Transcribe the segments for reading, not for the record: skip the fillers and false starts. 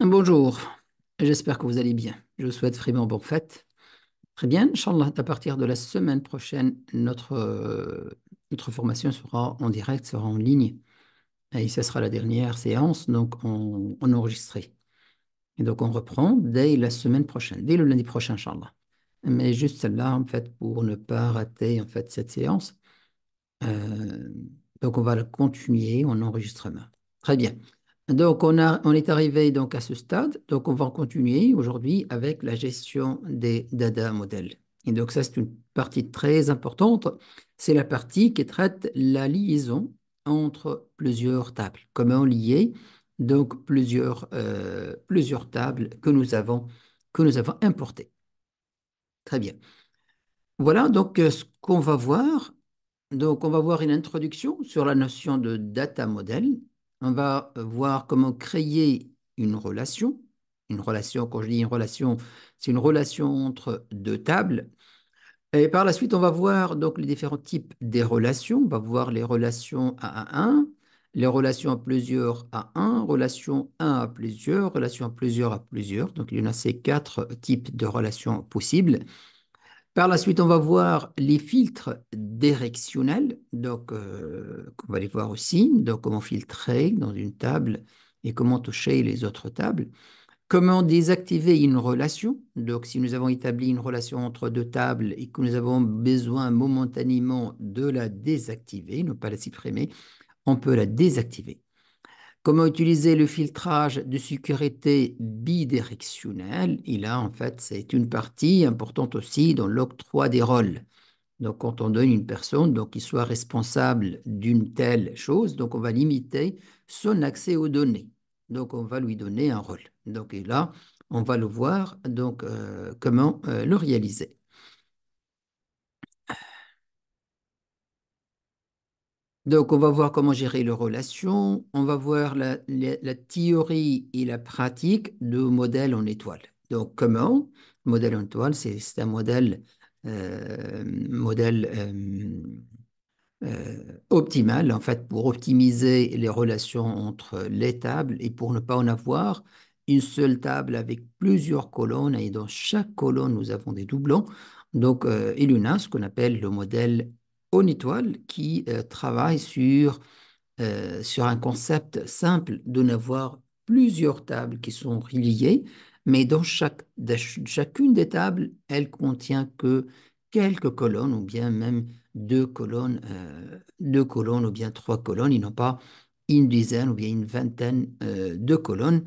Bonjour, j'espère que vous allez bien. Je vous souhaite vraiment bonne fête. Très bien, Inch'Allah, à partir de la semaine prochaine, notre formation sera en direct, sera en ligne. Et ce sera la dernière séance, donc en enregistré. Et donc on reprend dès la semaine prochaine, dès le lundi prochain, Inch'Allah. Mais juste celle-là, en fait, pour ne pas rater en fait, cette séance. Euh, donc, on va le continuer en enregistrement. Très bien. Donc, on est arrivé donc à ce stade. Donc, on va continuer aujourd'hui avec la gestion des data modèles. Et donc, ça, c'est une partie très importante. C'est la partie qui traite la liaison entre plusieurs tables. Comment lier donc plusieurs tables que nous avons importées. Très bien. Voilà donc ce qu'on va voir. Donc, on va voir une introduction sur la notion de data model. On va voir comment créer une relation. Une relation, quand je dis une relation, c'est une relation entre deux tables. Et par la suite, on va voir donc les différents types des relations. On va voir les relations 1 à 1, les relations à plusieurs à 1, relations 1 à plusieurs, relations à plusieurs à plusieurs. Donc, il y en a ces quatre types de relations possibles. Par la suite, on va voir les filtres directionnels, donc qu'on va les voir aussi, donc comment filtrer dans une table et comment toucher les autres tables. Comment désactiver une relation, donc si nous avons établi une relation entre deux tables et que nous avons besoin momentanément de la désactiver, ne pas la supprimer, on peut la désactiver. Comment utiliser le filtrage de sécurité bidirectionnel? Et là, en fait, c'est une partie importante aussi dans l'octroi des rôles. Donc, quand on donne une personne donc, qui soit responsable d'une telle chose, donc on va limiter son accès aux données. Donc, on va lui donner un rôle. Donc, et là, on va le voir, donc, comment le réaliser. Donc, on va voir comment gérer les relations, on va voir la théorie et la pratique de modèle en étoile. Donc, comment? Modèle en étoile, c'est un modèle optimal, en fait, pour optimiser les relations entre les tables et pour ne pas en avoir une seule table avec plusieurs colonnes et dans chaque colonne, nous avons des doublons. Donc, il y en a ce qu'on appelle le modèle en étoile qui travaille sur un concept simple de n'avoir plusieurs tables qui sont reliées, mais dans chacune des tables, elle contient que quelques colonnes ou bien même deux colonnes ou bien trois colonnes. Ils n'ont pas une dizaine ou bien une vingtaine de colonnes.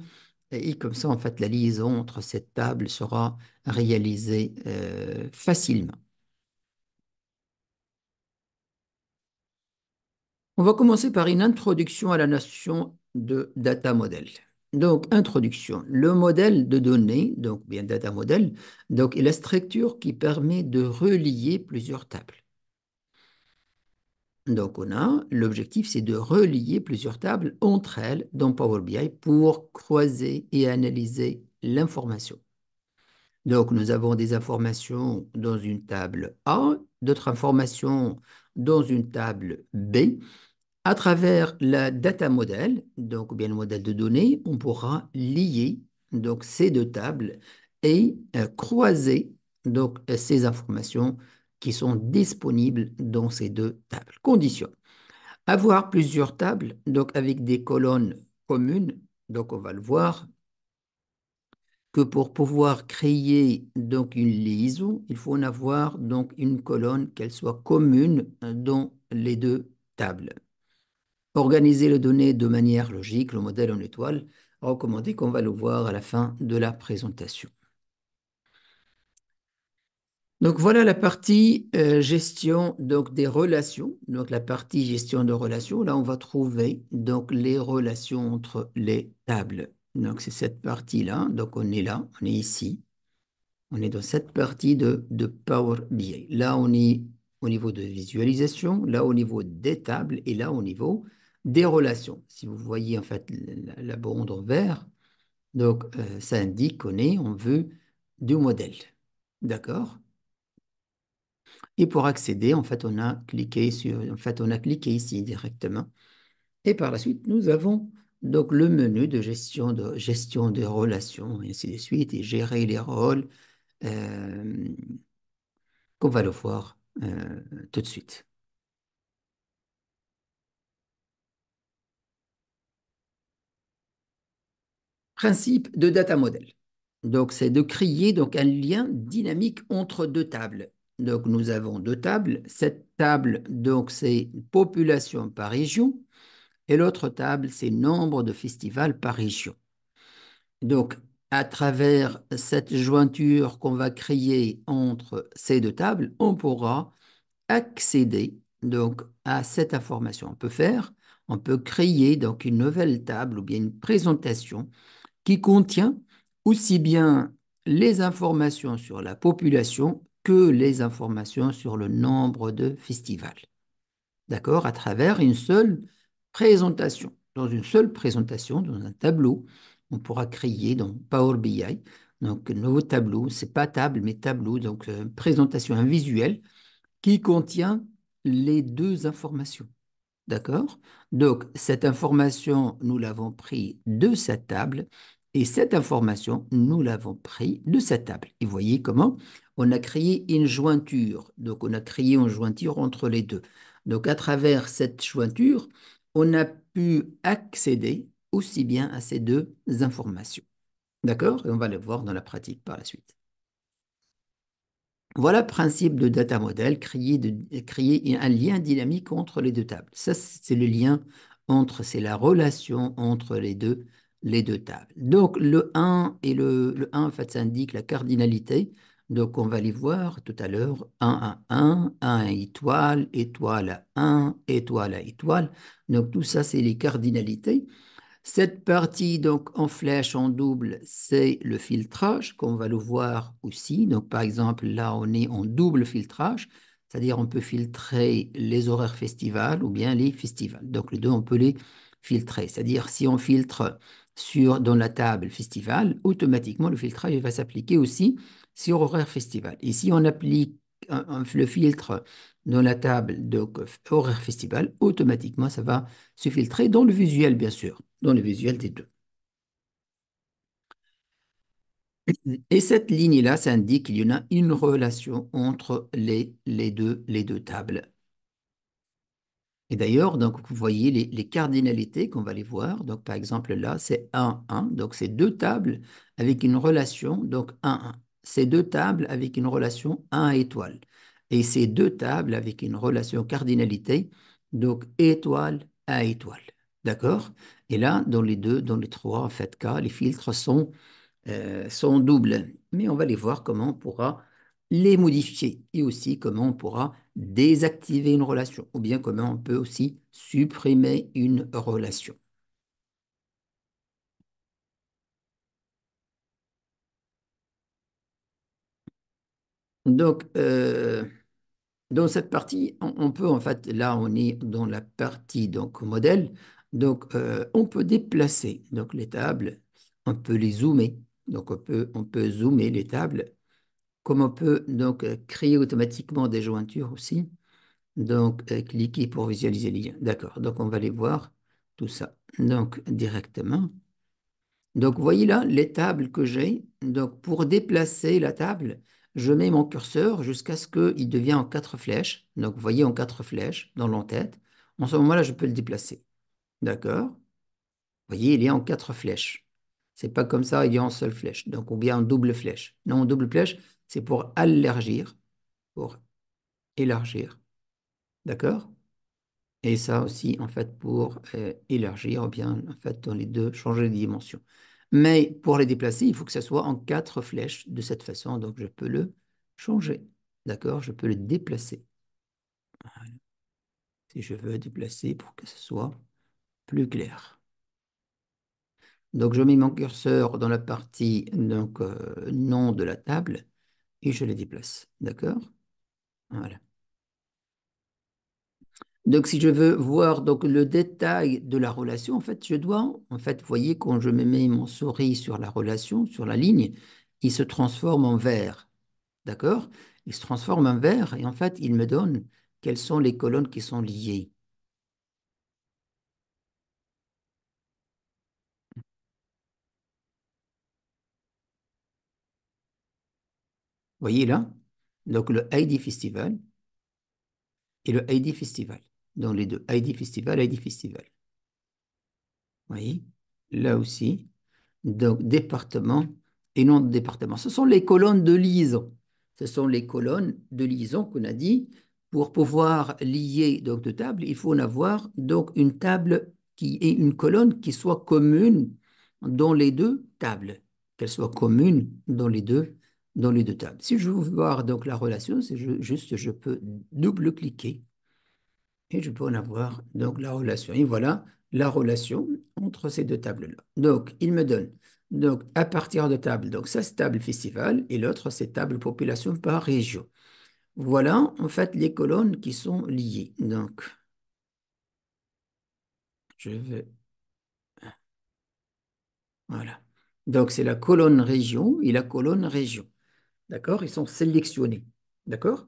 Et comme ça, en fait, la liaison entre ces tables sera réalisée facilement. On va commencer par une introduction à la notion de data model. Donc, introduction. Le modèle de données, donc bien data model, donc est la structure qui permet de relier plusieurs tables. Donc, l'objectif, c'est de relier plusieurs tables entre elles dans Power BI pour croiser et analyser l'information. Donc, nous avons des informations dans une table A, d'autres informations dans une table B. À travers la data model, donc ou bien le modèle de données, on pourra lier donc ces deux tables et croiser donc ces informations qui sont disponibles dans ces deux tables. Condition. Avoir plusieurs tables donc avec des colonnes communes, donc on va le voir que pour pouvoir créer donc une liaison, il faut en avoir donc une colonne qu'elle soit commune dans les deux tables. Organiser les données de manière logique, le modèle en étoile, recommandé qu'on va le voir à la fin de la présentation. Donc voilà la partie gestion donc des relations. Donc la partie gestion de relations, là on va trouver donc les relations entre les tables. Donc c'est cette partie-là. Donc on est là, on est ici. On est dans cette partie de Power BI. Là on est au niveau de visualisation, là au niveau des tables et là au niveau des relations. Si vous voyez en fait la bande en vert, donc ça indique qu'on est en vue du modèle. D'accord? Et pour accéder, en fait, on a cliqué ici directement. Et par la suite, nous avons Donc, le menu de gestion des relations, et ainsi de suite, et gérer les rôles, euh, qu'on va le voir tout de suite. Principe de data model. Donc, c'est de créer donc, un lien dynamique entre deux tables. Donc, nous avons deux tables. Cette table, donc, c'est population par région et l'autre table, c'est nombre de festivals par région. Donc, à travers cette jointure qu'on va créer entre ces deux tables, on pourra accéder donc à cette information. On peut créer donc une nouvelle table ou bien une présentation qui contient aussi bien les informations sur la population que les informations sur le nombre de festivals. D'accord? À travers une seule présentation. Dans une seule présentation, dans un tableau, on pourra créer dans Power BI, donc un nouveau tableau, c'est pas table, mais tableau, donc présentation, un visuel qui contient les deux informations. D'accord? Donc, cette information, nous l'avons pris de cette table et cette information, nous l'avons pris de cette table. Et voyez comment on a créé une jointure. Donc, on a créé une jointure entre les deux. Donc, à travers cette jointure, on a pu accéder aussi bien à ces deux informations. D'accord? Et on va le voir dans la pratique par la suite. Voilà le principe de data model, créer un lien dynamique entre les deux tables. Ça, c'est le lien entre, c'est la relation entre les deux tables. Donc, le 1 et le 1, en fait, ça indique la cardinalité. Donc, on va les voir tout à l'heure. 1 à 1 à étoile, étoile à 1, étoile à étoile. Donc, tout ça, c'est les cardinalités. Cette partie, donc, en flèche, en double, c'est le filtrage, qu'on va le voir aussi. Donc, par exemple, là, on est en double filtrage, c'est-à-dire on peut filtrer les horaires festivals ou bien les festivals. Donc, les deux, on peut les filtrer. C'est-à-dire, si on filtre dans la table festival, automatiquement, le filtrage il va s'appliquer aussi sur horaire festival. Et si on applique le filtre dans la table donc, horaire festival, automatiquement, ça va se filtrer dans le visuel, bien sûr, dans le visuel des deux. Et cette ligne-là, ça indique qu'il y en a une relation entre les deux tables. Et d'ailleurs, donc, vous voyez les cardinalités qu'on va les voir. Donc, par exemple, là, c'est 1, 1. Donc, c'est deux tables avec une relation, donc 1, 1. C'est deux tables avec une relation 1 étoile. Et c'est deux tables avec une relation cardinalité, donc étoile à étoile. D'accord? Et là, dans les trois, en fait, cas, les filtres sont doubles. Mais on va les voir comment on pourra les modifier et aussi comment on pourra désactiver une relation ou bien comment on peut aussi supprimer une relation. Donc, dans cette partie, on peut en fait, là on est dans la partie donc modèle, donc on peut déplacer donc les tables, on peut les zoomer, donc on peut zoomer les tables, comme on peut donc créer automatiquement des jointures aussi. Donc, cliquez pour visualiser les liens. D'accord. Donc, on va aller voir tout ça. Donc, directement. Donc, vous voyez là les tables que j'ai. Donc, pour déplacer la table, je mets mon curseur jusqu'à ce qu'il devienne en quatre flèches. Donc, vous voyez en quatre flèches dans l'entête. En ce moment-là, je peux le déplacer. D'accord. Vous voyez, il est en quatre flèches. C'est pas comme ça, il est en seule flèche. Donc, ou bien en double flèche. Non, en double flèche, c'est pour élargir. Pour élargir. D'accord. Et ça aussi, en fait, pour élargir, ou bien, en fait, dans les deux, changer de dimension. Mais pour les déplacer, il faut que ça soit en quatre flèches de cette façon. Donc, je peux le changer. D'accord? Je peux le déplacer. Si je veux déplacer pour que ce soit plus clair. Donc, je mets mon curseur dans la partie donc, nom de la table et je le déplace. D'accord? Voilà. Donc, si je veux voir donc, le détail de la relation, en fait, je dois, en fait, vous voyez, quand je me mets mon souris sur la relation, sur la ligne, il se transforme en vert. D'accord? Il se transforme en vert et en fait, il me donne quelles sont les colonnes qui sont liées. Voyez là? Donc le ID Festival et le ID Festival. Dans les deux, ID Festival, ID Festival. Voyez? Là aussi. Donc, département et nom de département. Ce sont les colonnes de liaison. Ce sont les colonnes de liaison qu'on a dit. Pour pouvoir lier donc deux tables, il faut en avoir donc une table qui est une colonne qui soit commune dans les deux tables, qu'elle soit commune dans les deux tables. Si je veux voir donc la relation, c'est juste je peux double-cliquer et je peux en avoir donc la relation. Et voilà la relation entre ces deux tables-là. Donc, il me donne donc à partir de table, donc ça c'est table festival et l'autre c'est table population par région. Voilà en fait les colonnes qui sont liées. Donc, je vais, voilà. Donc, c'est la colonne région et la colonne région. D'accord? Ils sont sélectionnés. D'accord?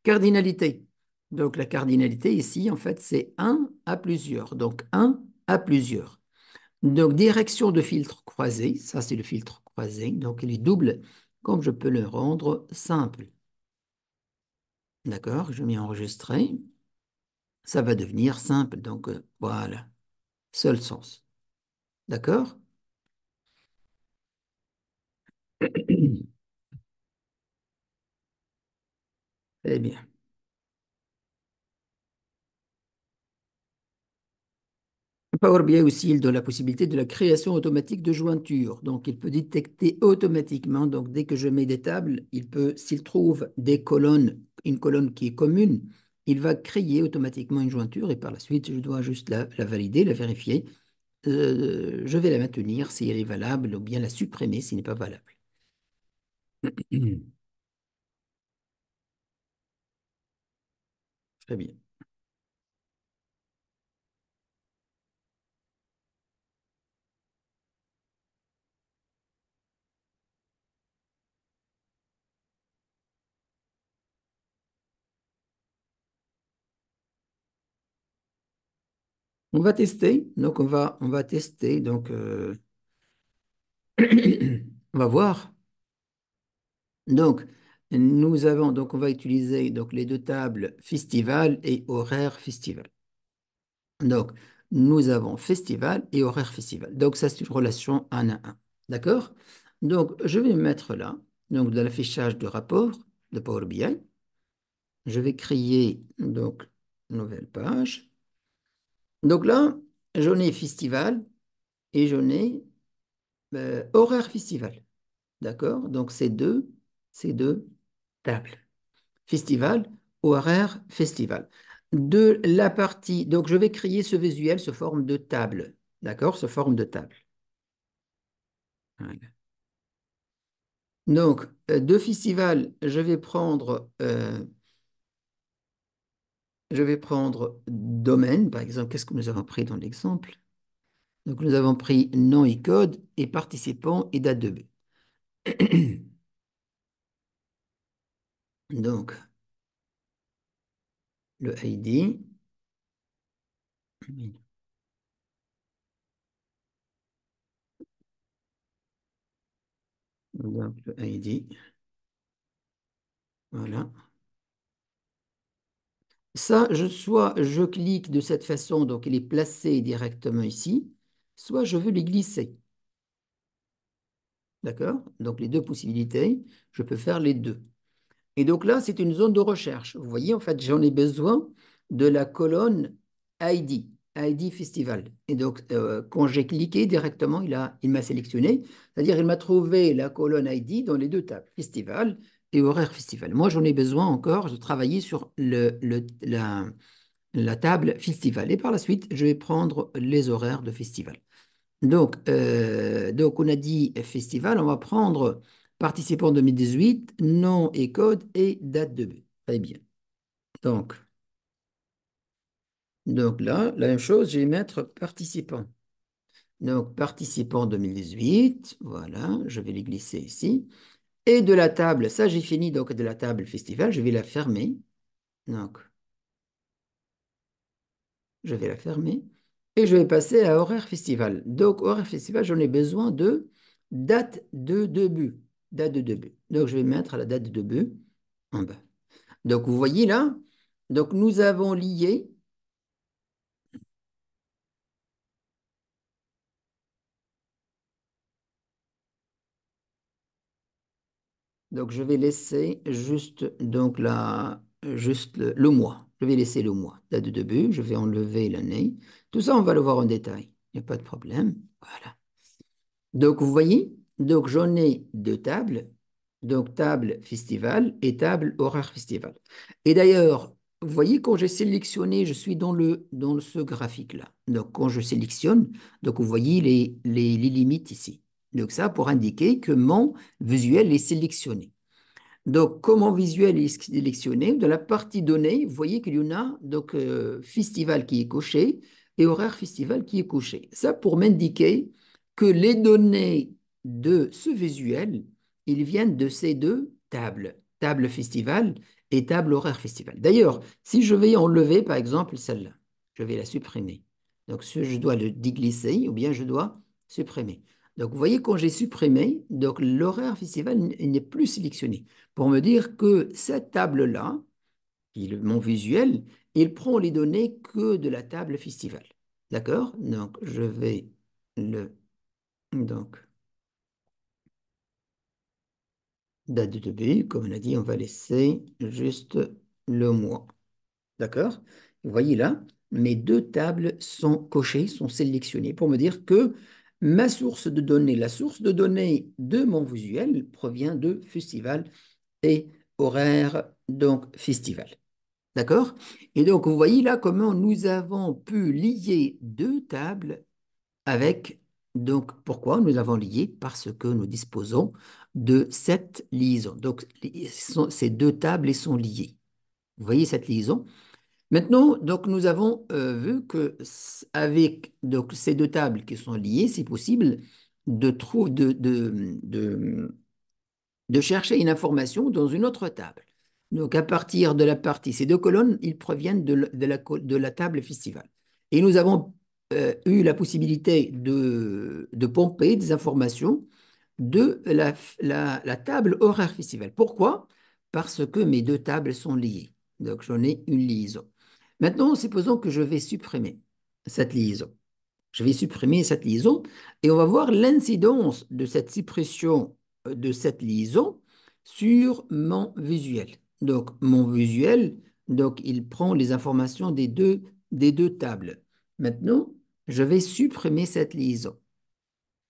Cardinalité. Donc, la cardinalité ici, en fait, c'est un à plusieurs. Donc, un à plusieurs. Donc, direction de filtre croisé, ça c'est le filtre croisé, donc il est double, comme je peux le rendre simple. D'accord, je mets enregistrer, ça va devenir simple, donc voilà, seul sens. D'accord? Eh bien. Power BI aussi, il donne la possibilité de la création automatique de jointures. Donc, il peut détecter automatiquement. Donc, dès que je mets des tables, il peut, s'il trouve des colonnes, une colonne qui est commune, il va créer automatiquement une jointure et par la suite, je dois juste la valider, la vérifier. Je vais la maintenir si elle est valable ou bien la supprimer s'il n'est pas valable. Très bien. On va tester. Donc, on va tester. Donc, on va voir. Donc, donc, on va utiliser donc, les deux tables festival et horaire festival. Donc, nous avons festival et horaire festival. Donc, ça, c'est une relation un à un. D'accord? Donc, je vais me mettre là, donc, dans l'affichage de rapport de Power BI. Je vais créer donc une nouvelle page. Donc là, j'en ai festival et j'en ai horaire festival. D'accord? Donc, ces deux tables. Festival, horaire, festival. De la partie, donc je vais créer ce visuel sous forme de table. D'accord? Sous forme de table. Voilà. Donc, de festival, je vais prendre domaine, par exemple. Qu'est-ce que nous avons pris dans l'exemple? Donc, nous avons pris nom et code et participant et date de B. Donc, le ID, donc le ID, voilà. Ça, soit je clique de cette façon, donc il est placé directement ici, soit je veux les glisser. D'accord? Donc les deux possibilités, je peux faire les deux. Et donc là, c'est une zone de recherche. Vous voyez, en fait, j'en ai besoin de la colonne ID, ID Festival. Et donc, quand j'ai cliqué directement, il m'a sélectionné, c'est-à-dire il m'a trouvé la colonne ID dans les deux tables, Festival et Horaire Festival. Moi, j'en ai besoin encore de travailler sur la table Festival. Et par la suite, je vais prendre les horaires de Festival. Donc, on a dit festival, on va prendre participant 2018, nom et code et date de but. Très bien. Donc, donc là, la même chose, je vais mettre participant. Donc, participant 2018, voilà, je vais les glisser ici. Et de la table, ça j'ai fini, donc de la table festival, je vais la fermer. Donc, je vais la fermer. Et je vais passer à horaire festival. Donc, horaire festival, j'en ai besoin de date de début. date de début. Donc, je vais mettre la date de début en bas. Donc, vous voyez là, donc nous avons lié, donc je vais laisser juste, donc là, juste le mois. Je vais laisser le mois, date de début, je vais enlever l'année. Tout ça, on va le voir en détail. Il n'y a pas de problème. Voilà. Donc, vous voyez, donc j'en ai deux tables. Donc, table festival et table horaire festival. Et d'ailleurs, vous voyez, quand j'ai sélectionné, je suis dans ce graphique-là. Donc, quand je sélectionne, donc vous voyez les limites ici. Donc, ça pour indiquer que mon visuel est sélectionné. Donc, comment visuel est sélectionné? De la partie données, vous voyez qu'il y en a donc festival qui est coché et horaire festival qui est coché. Ça pour m'indiquer que les données de ce visuel, ils viennent de ces deux tables, table festival et table horaire festival. D'ailleurs, si je vais enlever par exemple celle-là, je vais la supprimer. Donc, je dois le déglisser ou bien je dois supprimer. Donc, vous voyez, quand j'ai supprimé, donc l'horaire festival il n'est plus sélectionné pour me dire que cette table-là, mon visuel, il prend les données que de la table festival. D'accord? Donc, je vais le... Donc, date de début, comme on a dit, on va laisser juste le mois. D'accord? Vous voyez là, mes deux tables sont cochées, sont sélectionnées pour me dire que ma source de données, la source de données de mon visuel provient de festival et horaire, donc festival. D'accord? Et donc, vous voyez là comment nous avons pu lier deux tables avec, donc, pourquoi nous avons lié? Parce que nous disposons de cette liaison. Donc, ces deux tables sont liées. Vous voyez cette liaison? Maintenant, donc, nous avons vu que avec donc, ces deux tables qui sont liées, c'est possible de, de chercher une information dans une autre table. Donc, à partir de la partie, ces deux colonnes, ils proviennent de la table festival. Et nous avons eu la possibilité de pomper des informations de la table horaire festival. Pourquoi? Parce que mes deux tables sont liées. Donc, j'en ai une liaison. Maintenant, supposons que je vais supprimer cette liaison. Je vais supprimer cette liaison et on va voir l'incidence de cette suppression de cette liaison sur mon visuel. Donc, mon visuel, donc, il prend les informations des deux tables. Maintenant, je vais supprimer cette liaison.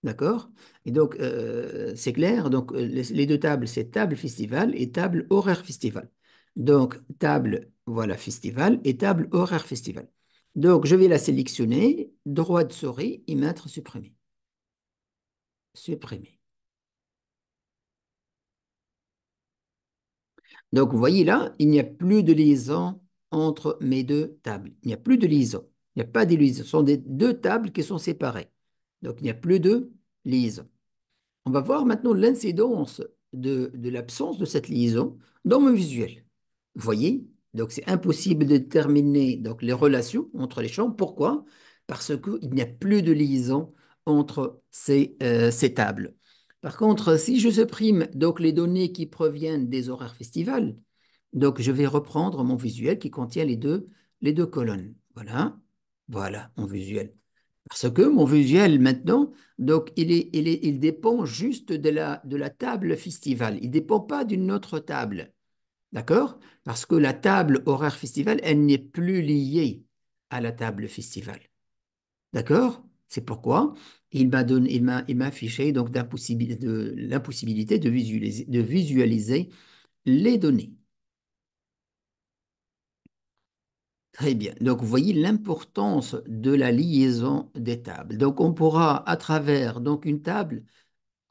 D'accord? Et donc, c'est clair. Donc, les deux tables, c'est table festival et table horaire festival. Donc, table, voilà, festival et table horaire festival. Donc, je vais la sélectionner, droite de souris et mettre supprimer. Supprimer. Donc, vous voyez là, il n'y a plus de liaison entre mes deux tables. Il n'y a plus de liaison. Il n'y a pas de liaison. Ce sont des deux tables qui sont séparées. Donc, il n'y a plus de liaison. On va voir maintenant l'incidence de l'absence de cette liaison dans mon visuel. Vous voyez? Donc, c'est impossible de déterminer donc, les relations entre les champs. Pourquoi? Parce qu'il n'y a plus de liaison entre ces tables. Par contre, si je supprime donc, les données qui proviennent des horaires festivals, donc je vais reprendre mon visuel qui contient les deux colonnes. Voilà, voilà mon visuel. Parce que mon visuel maintenant, donc il dépend juste de la table festival. Il ne dépend pas d'une autre table. D'accord? Parce que la table horaire festival, elle n'est plus liée à la table festival. D'accord? C'est pourquoi il m'a affiché donc l'impossibilité de visualiser les données. Très bien. Donc, vous voyez l'importance de la liaison des tables. Donc, on pourra, à travers donc, une table,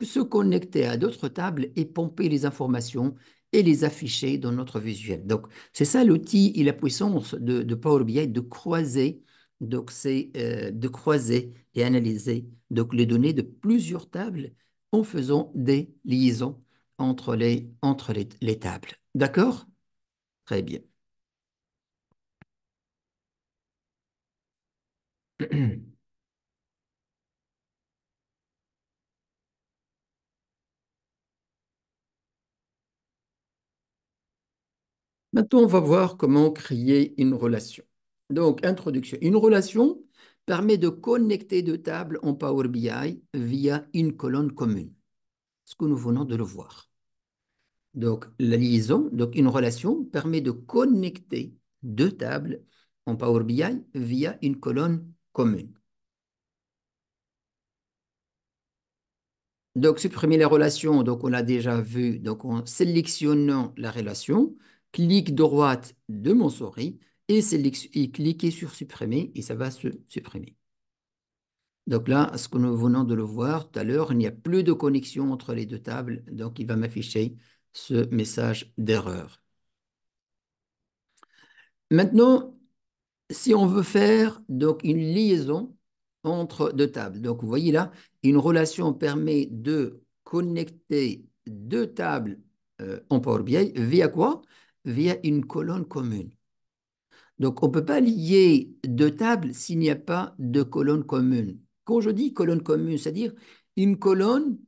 se connecter à d'autres tables et pomper les informations et les afficher dans notre visuel. Donc, c'est ça l'outil et la puissance de Power BI, de croiser, donc c'est de croiser et analyser donc, les données de plusieurs tables en faisant des liaisons entre les tables. D'accord? Très bien. Maintenant, on va voir comment créer une relation. Donc, introduction. Une relation permet de connecter deux tables en Power BI via une colonne commune, ce que nous venons de le voir. Donc, la liaison, donc une relation permet de connecter deux tables en Power BI via une colonne commune. Donc, supprimer les relations, donc on l'a déjà vu, donc en sélectionnant la relation, clic droite de mon souris et cliquez sur supprimer et ça va se supprimer. Donc là, ce que nous venons de le voir tout à l'heure, il n'y a plus de connexion entre les deux tables, donc il va m'afficher ce message d'erreur. Maintenant, si on veut faire donc une liaison entre deux tables, donc vous voyez là, une relation permet de connecter deux tables en Power BI via quoi? Via une colonne commune. Donc on ne peut pas lier deux tables s'il n'y a pas de colonne commune. Quand je dis colonne commune, c'est-à-dire une colonne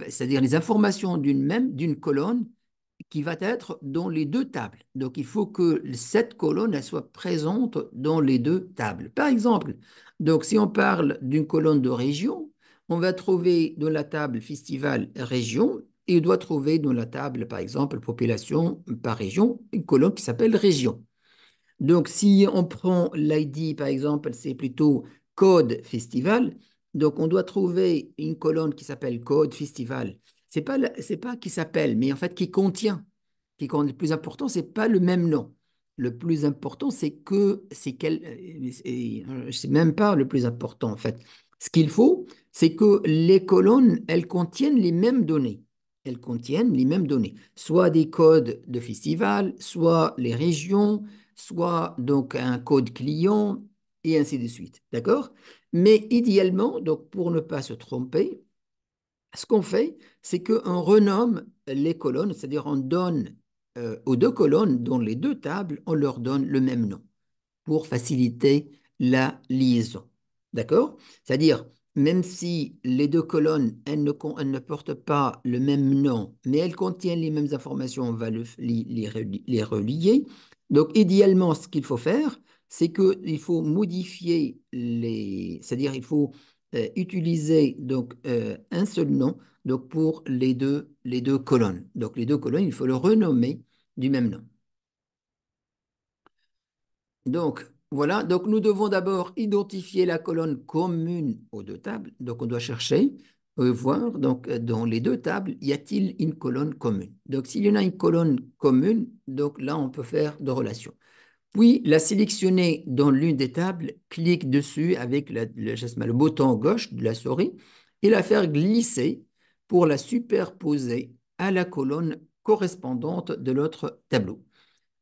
c'est-à-dire les informations d'une colonne qui va être dans les deux tables. Donc, il faut que cette colonne elle soit présente dans les deux tables. Par exemple, donc, si on parle d'une colonne de région, on va trouver dans la table festival région et on doit trouver dans la table, par exemple, population par région, une colonne qui s'appelle région. Donc, si on prend l'ID, par exemple, c'est plutôt code festival. Donc, on doit trouver une colonne qui s'appelle code festival. C'est pas qui s'appelle, mais en fait qui contient. Le plus important, c'est pas le même nom. Le plus important, c'est même pas le plus important en fait. Ce qu'il faut, c'est que les colonnes, elles contiennent les mêmes données. Elles contiennent les mêmes données, soit des codes de festival, soit les régions, soit donc un code client et ainsi de suite. D'accord? Mais idéalement, donc pour ne pas se tromper, ce qu'on fait, c'est qu'on renomme les colonnes, c'est-à-dire on donne aux deux colonnes, dans les deux tables, on leur donne le même nom pour faciliter la liaison. D'accord? C'est-à-dire, même si les deux colonnes, elles ne portent pas le même nom, mais elles contiennent les mêmes informations, on va les relier. Donc, idéalement, ce qu'il faut faire, c'est qu'il faut modifier c'est-à-dire il faut utiliser donc un seul nom donc pour les deux colonnes. Donc, les deux colonnes, il faut le renommer du même nom. Donc, voilà. Donc, nous devons d'abord identifier la colonne commune aux deux tables. Donc, on doit chercher, voir, donc, dans les deux tables, y a-t-il une colonne commune? Donc, s'il y en a une colonne commune, donc là, on peut faire de relations. Puis, la sélectionner dans l'une des tables, clique dessus avec le bouton gauche de la souris et la faire glisser pour la superposer à la colonne correspondante de l'autre tableau.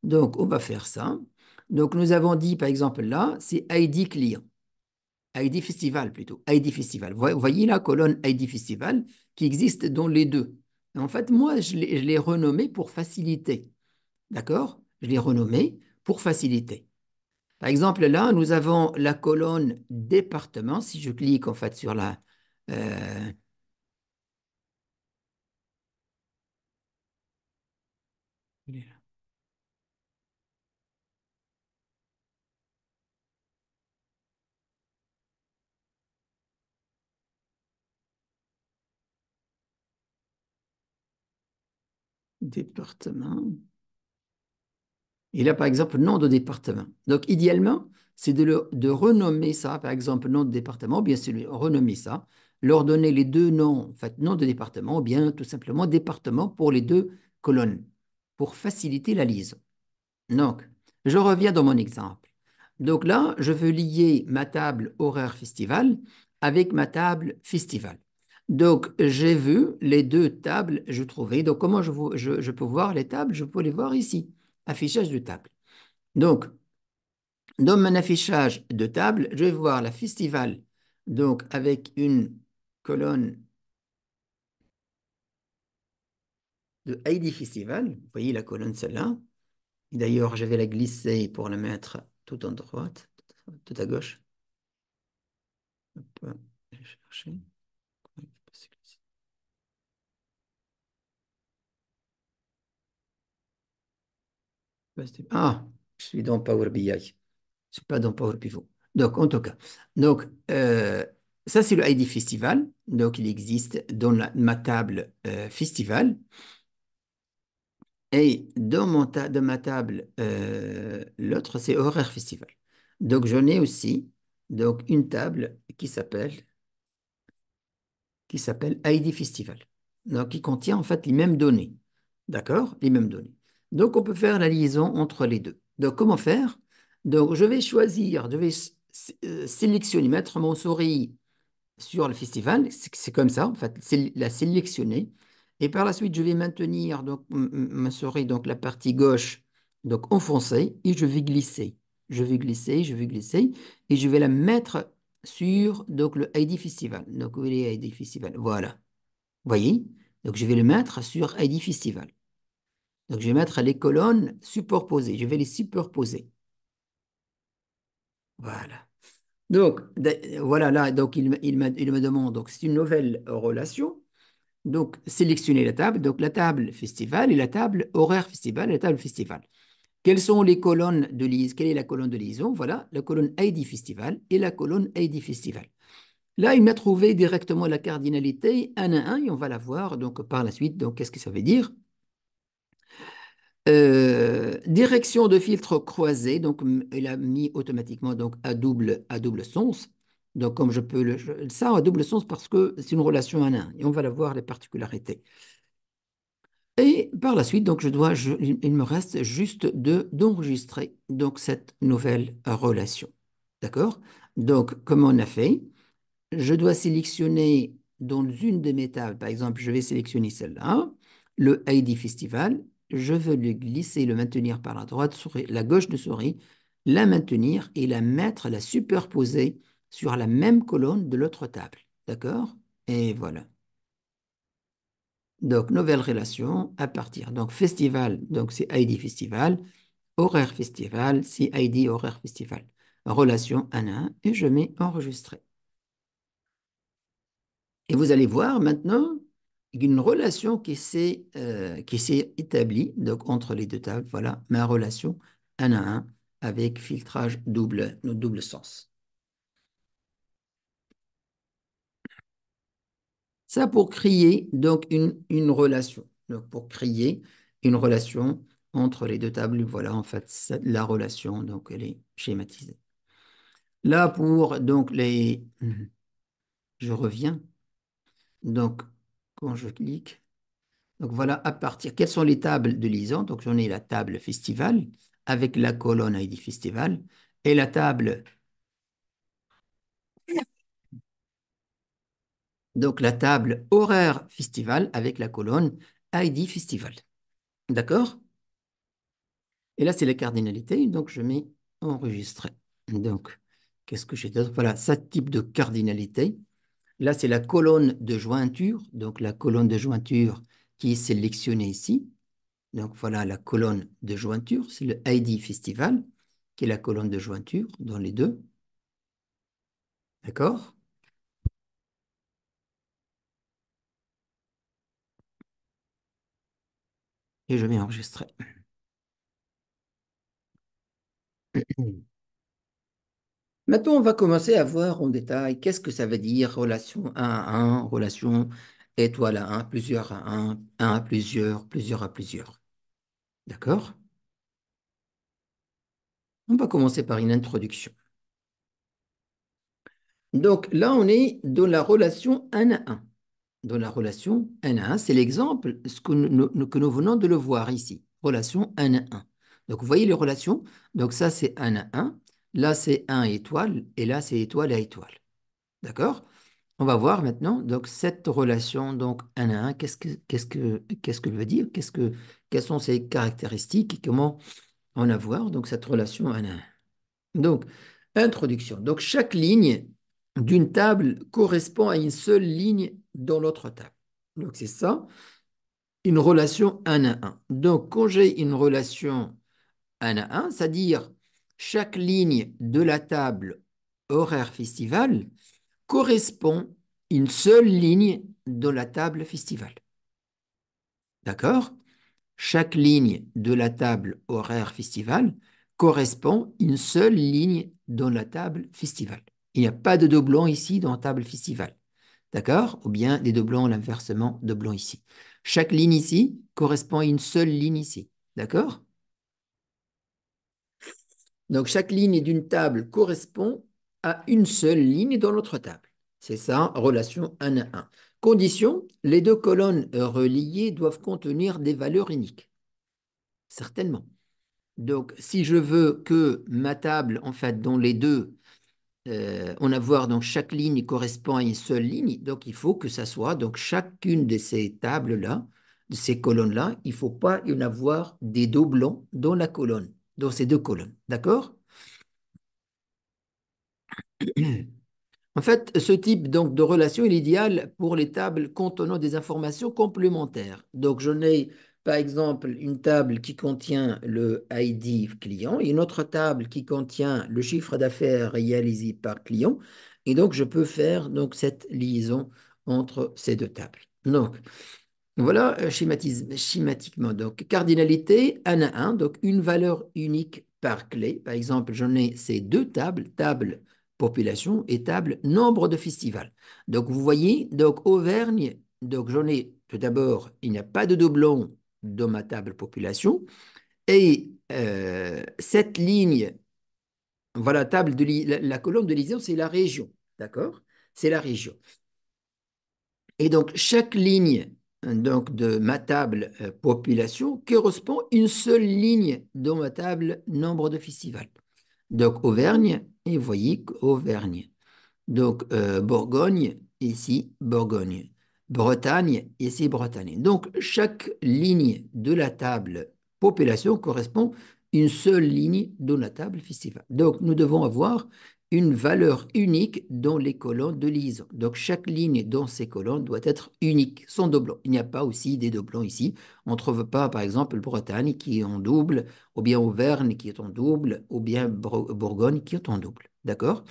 Donc, on va faire ça. Donc, nous avons dit, par exemple, là, c'est ID client, ID festival plutôt, ID festival. Vous voyez la colonne ID festival qui existe dans les deux. En fait, moi, je l'ai renommé pour faciliter. D'accord? Je l'ai renommé pour faciliter. Par exemple, là, nous avons la colonne département. Si je clique en fait sur la euh, département. Il a par exemple nom de département. Donc, idéalement, c'est de renommer ça, par exemple, nom de département, ou bien c'est renommer ça, leur donner les deux noms, en fait, nom de département, ou bien tout simplement département pour les deux colonnes, pour faciliter la liaison. Donc, je reviens dans mon exemple. Donc là, je veux lier ma table horaire festival avec ma table festival. Donc, j'ai vu les deux tables, je trouvais. Donc, comment je peux voir les tables? Je peux les voir ici, affichage de table. Donc, dans mon affichage de table, je vais voir la festival, donc avec une colonne de ID Festival. Vous voyez la colonne, celle-là. D'ailleurs, je vais la glisser pour la mettre tout en droite, tout à gauche. Hop, je vais chercher. Ah, je suis dans Power BI. Je ne suis pas dans Power Pivot. Donc, en tout cas, donc, ça, c'est le ID Festival. Donc, il existe dans ma table Festival. Et dans ma table, l'autre, c'est Horaire Festival. Donc, j'en ai aussi donc, une table qui s'appelle ID Festival. Donc, qui contient en fait les mêmes données. D'accord? Les mêmes données. Donc, on peut faire la liaison entre les deux. Donc, comment faire? Donc, je vais choisir, je vais sélectionner, mettre mon souris sur le festival. C'est comme ça, en fait, c'est la sélectionner. Et par la suite, je vais maintenir donc, ma souris, donc la partie gauche, donc enfoncée, et je vais glisser. Je vais glisser, je vais glisser, et je vais la mettre sur donc, le ID Festival. Donc, où est le ID Festival? Voilà. Vous voyez? Donc, je vais le mettre sur ID Festival. Donc, je vais mettre les colonnes superposées. Je vais les superposer. Voilà. Donc, voilà, là, donc il me demande, donc c'est une nouvelle relation. Donc, sélectionnez la table. Donc, la table festival et la table horaire festival et la table festival. Quelles sont les colonnes de liaison? Quelle est la colonne de liaison? Voilà, la colonne ID festival et la colonne ID festival. Là, il m'a trouvé directement la cardinalité 1 à 1 et on va la voir donc par la suite. Donc, qu'est-ce que ça veut dire? Direction de filtre croisé, donc il a mis automatiquement donc à double sens. Donc, comme je peux ça à double sens parce que c'est une relation 1 à 1 et on va la voir les particularités. Et par la suite, donc il me reste juste d'enregistrer donc cette nouvelle relation. D'accord? Donc, comme on a fait, je dois sélectionner dans une de mes tables, par exemple, je vais sélectionner celle-là, le ID Festival, je veux le glisser, le maintenir par la droite souris, la gauche de souris, la maintenir et la superposer sur la même colonne de l'autre table. D'accord? Et voilà. Donc, nouvelle relation à partir. Donc, festival, donc c'est ID Festival, horaire festival, c'est ID horaire festival. Relation 1 à 1 et je mets enregistrer. Et vous allez voir maintenant une relation qui s'est établie donc, entre les deux tables. Voilà ma relation 1 à 1 avec filtrage double sens. Ça pour créer donc une relation. Donc pour créer une relation entre les deux tables, voilà en fait la relation, donc elle est schématisée. Là pour donc je reviens. Donc quand je clique, donc voilà à partir, quelles sont les tables de liaison? Donc j'en ai la table festival avec la colonne ID festival et la table, donc la table horaire festival avec la colonne ID festival. D'accord? Et là, c'est la cardinalité, donc je mets enregistrer. Donc, qu'est-ce que j'ai d'autre? Voilà, ce type de cardinalité. Là, c'est la colonne de jointure, donc la colonne de jointure qui est sélectionnée ici. Donc, voilà la colonne de jointure, c'est le ID Festival, qui est la colonne de jointure dans les deux. D'accord? Et je mets enregistrer. Maintenant, on va commencer à voir en détail qu'est-ce que ça veut dire relation 1 à 1, relation étoile à 1, plusieurs à 1 à plusieurs, plusieurs à plusieurs. D'accord? On va commencer par une introduction. Donc là, on est dans la relation 1 à 1. Dans la relation 1 à 1, c'est l'exemple que nous venons de le voir ici. Relation 1 à 1. Donc vous voyez les relations. Donc ça, c'est 1 à 1. Là, c'est 1 étoile. Et là, c'est étoile à étoile. D'accord? On va voir maintenant donc cette relation donc 1 à 1, qu'est-ce que veut dire? Quelles sont ses caractéristiques et comment on a voir donc cette relation 1 à 1. Donc, introduction. Donc, chaque ligne d'une table correspond à une seule ligne dans l'autre table. Donc, c'est ça, une relation 1 à 1. Donc, quand j'ai une relation 1 à 1, c'est-à-dire chaque ligne de la table horaire festival correspond à une seule ligne dans la table festival. D'accord? chaque ligne de la table horaire festival correspond à une seule ligne dans la table festival. Il n'y a pas de doublon ici dans la table festival. D'accord? Ou bien des doublons, l'inversement, doublon ici. Chaque ligne ici correspond à une seule ligne ici. D'accord? Donc, chaque ligne d'une table correspond à une seule ligne dans l'autre table. C'est ça, relation 1 à 1. Condition, les deux colonnes reliées doivent contenir des valeurs uniques. Certainement. Donc, si je veux que ma table, en fait, dont les deux, on a voir donc chaque ligne correspond à une seule ligne, donc il faut que ça soit, donc chacune de ces tables-là, de ces colonnes-là, il ne faut pas y en avoir des doublons dans la colonne, dans ces deux colonnes. D'accord? En fait, ce type donc de relation est idéal pour les tables contenant des informations complémentaires. Donc, je n'ai par exemple une table qui contient le ID client et une autre table qui contient le chiffre d'affaires réalisé par client. Et donc, je peux faire donc cette liaison entre ces deux tables. Donc, voilà schématiquement. Donc, cardinalité, 1 à 1, donc une valeur unique par clé. Par exemple, j'en ai ces deux tables, table population et table nombre de festivals. Donc, vous voyez, donc Auvergne, donc j'en ai tout d'abord, il n'y a pas de doublon dans ma table population. Et cette ligne, voilà, table la colonne de liaison, c'est la région. D'accord? C'est la région. Et donc, chaque ligne donc, de ma table population correspond à une seule ligne dans ma table nombre de festivals. Donc, Auvergne, et vous voyez Auvergne. Donc, Bourgogne, ici, Bourgogne. Bretagne, ici, Bretagne. Donc, chaque ligne de la table population correspond à une seule ligne de la table festival. Donc, nous devons avoir une valeur unique dans les colonnes de liaison. Donc, chaque ligne dans ces colonnes doit être unique, sans doublon. Il n'y a pas aussi des doublons ici. On ne trouve pas, par exemple, Bretagne qui est en double, ou bien Auvergne qui est en double, ou bien Bourgogne qui est en double. D'accord?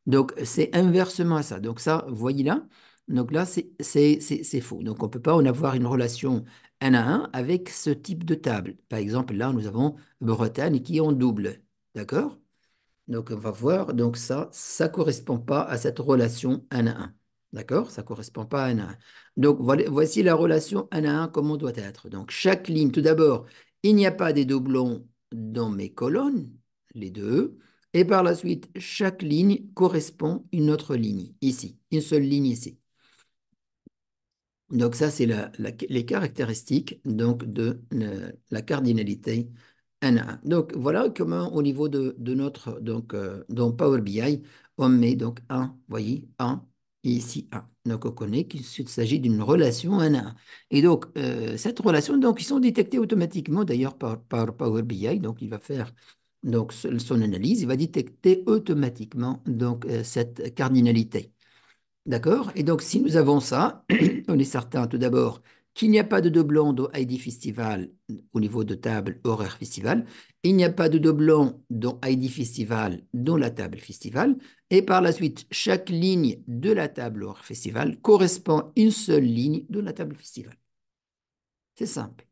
Donc, c'est inversement à ça. Donc, ça, vous voyez là. Donc là, c'est faux. Donc, on ne peut pas en avoir une relation 1 à 1 avec ce type de table. Par exemple, là, nous avons Bretagne qui est en double. D'accord? Donc, on va voir. Donc, ça ne correspond pas à cette relation 1 à 1. D'accord? Ça ne correspond pas à 1 à 1. Donc, voici la relation 1 à 1, comment doit être. Donc, chaque ligne, tout d'abord, il n'y a pas des doublons dans mes colonnes, les deux. Et par la suite, chaque ligne correspond à une autre ligne, ici, une seule ligne ici. Donc ça, c'est les caractéristiques donc, de la cardinalité 1 à 1. Donc voilà comment au niveau de notre, donc, dans Power BI, on met donc 1, voyez, 1 et ici 1. Donc on connaît qu'il s'agit d'une relation 1 à 1. Et donc cette relation, donc, ils sont détectés automatiquement d'ailleurs par Power BI. Donc il va faire donc, son analyse, il va détecter automatiquement donc, cette cardinalité. D'accord? Et donc, si nous avons ça, on est certain tout d'abord qu'il n'y a pas de doublon dans ID Festival au niveau de table horaire festival. Il n'y a pas de doublon dans ID Festival dans la table festival. Et par la suite, chaque ligne de la table horaire festival correspond à une seule ligne de la table festival. C'est simple.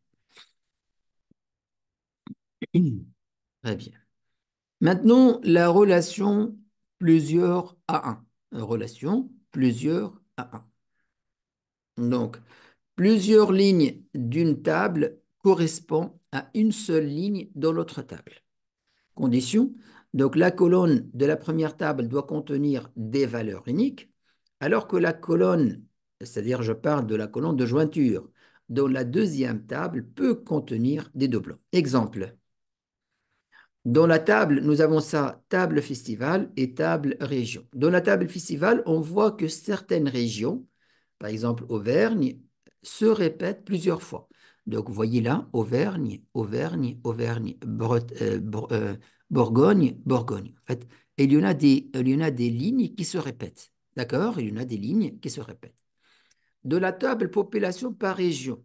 Très bien. Maintenant, la relation plusieurs à un. Relation plusieurs à un. Donc, plusieurs lignes d'une table correspondent à une seule ligne dans l'autre table. Condition, donc la colonne de la première table doit contenir des valeurs uniques, alors que la colonne, c'est-à-dire je parle de la colonne de jointure, dans la deuxième table peut contenir des doublons. Exemple, dans la table, nous avons ça, table festival et table région. Dans la table festival, on voit que certaines régions, par exemple Auvergne, se répètent plusieurs fois. Donc, vous voyez là, Auvergne, Auvergne, Auvergne, Bourgogne, Bourgogne. En fait, il y en a des lignes qui se répètent. D'accord? Il y en a des lignes qui se répètent. De la table population par région,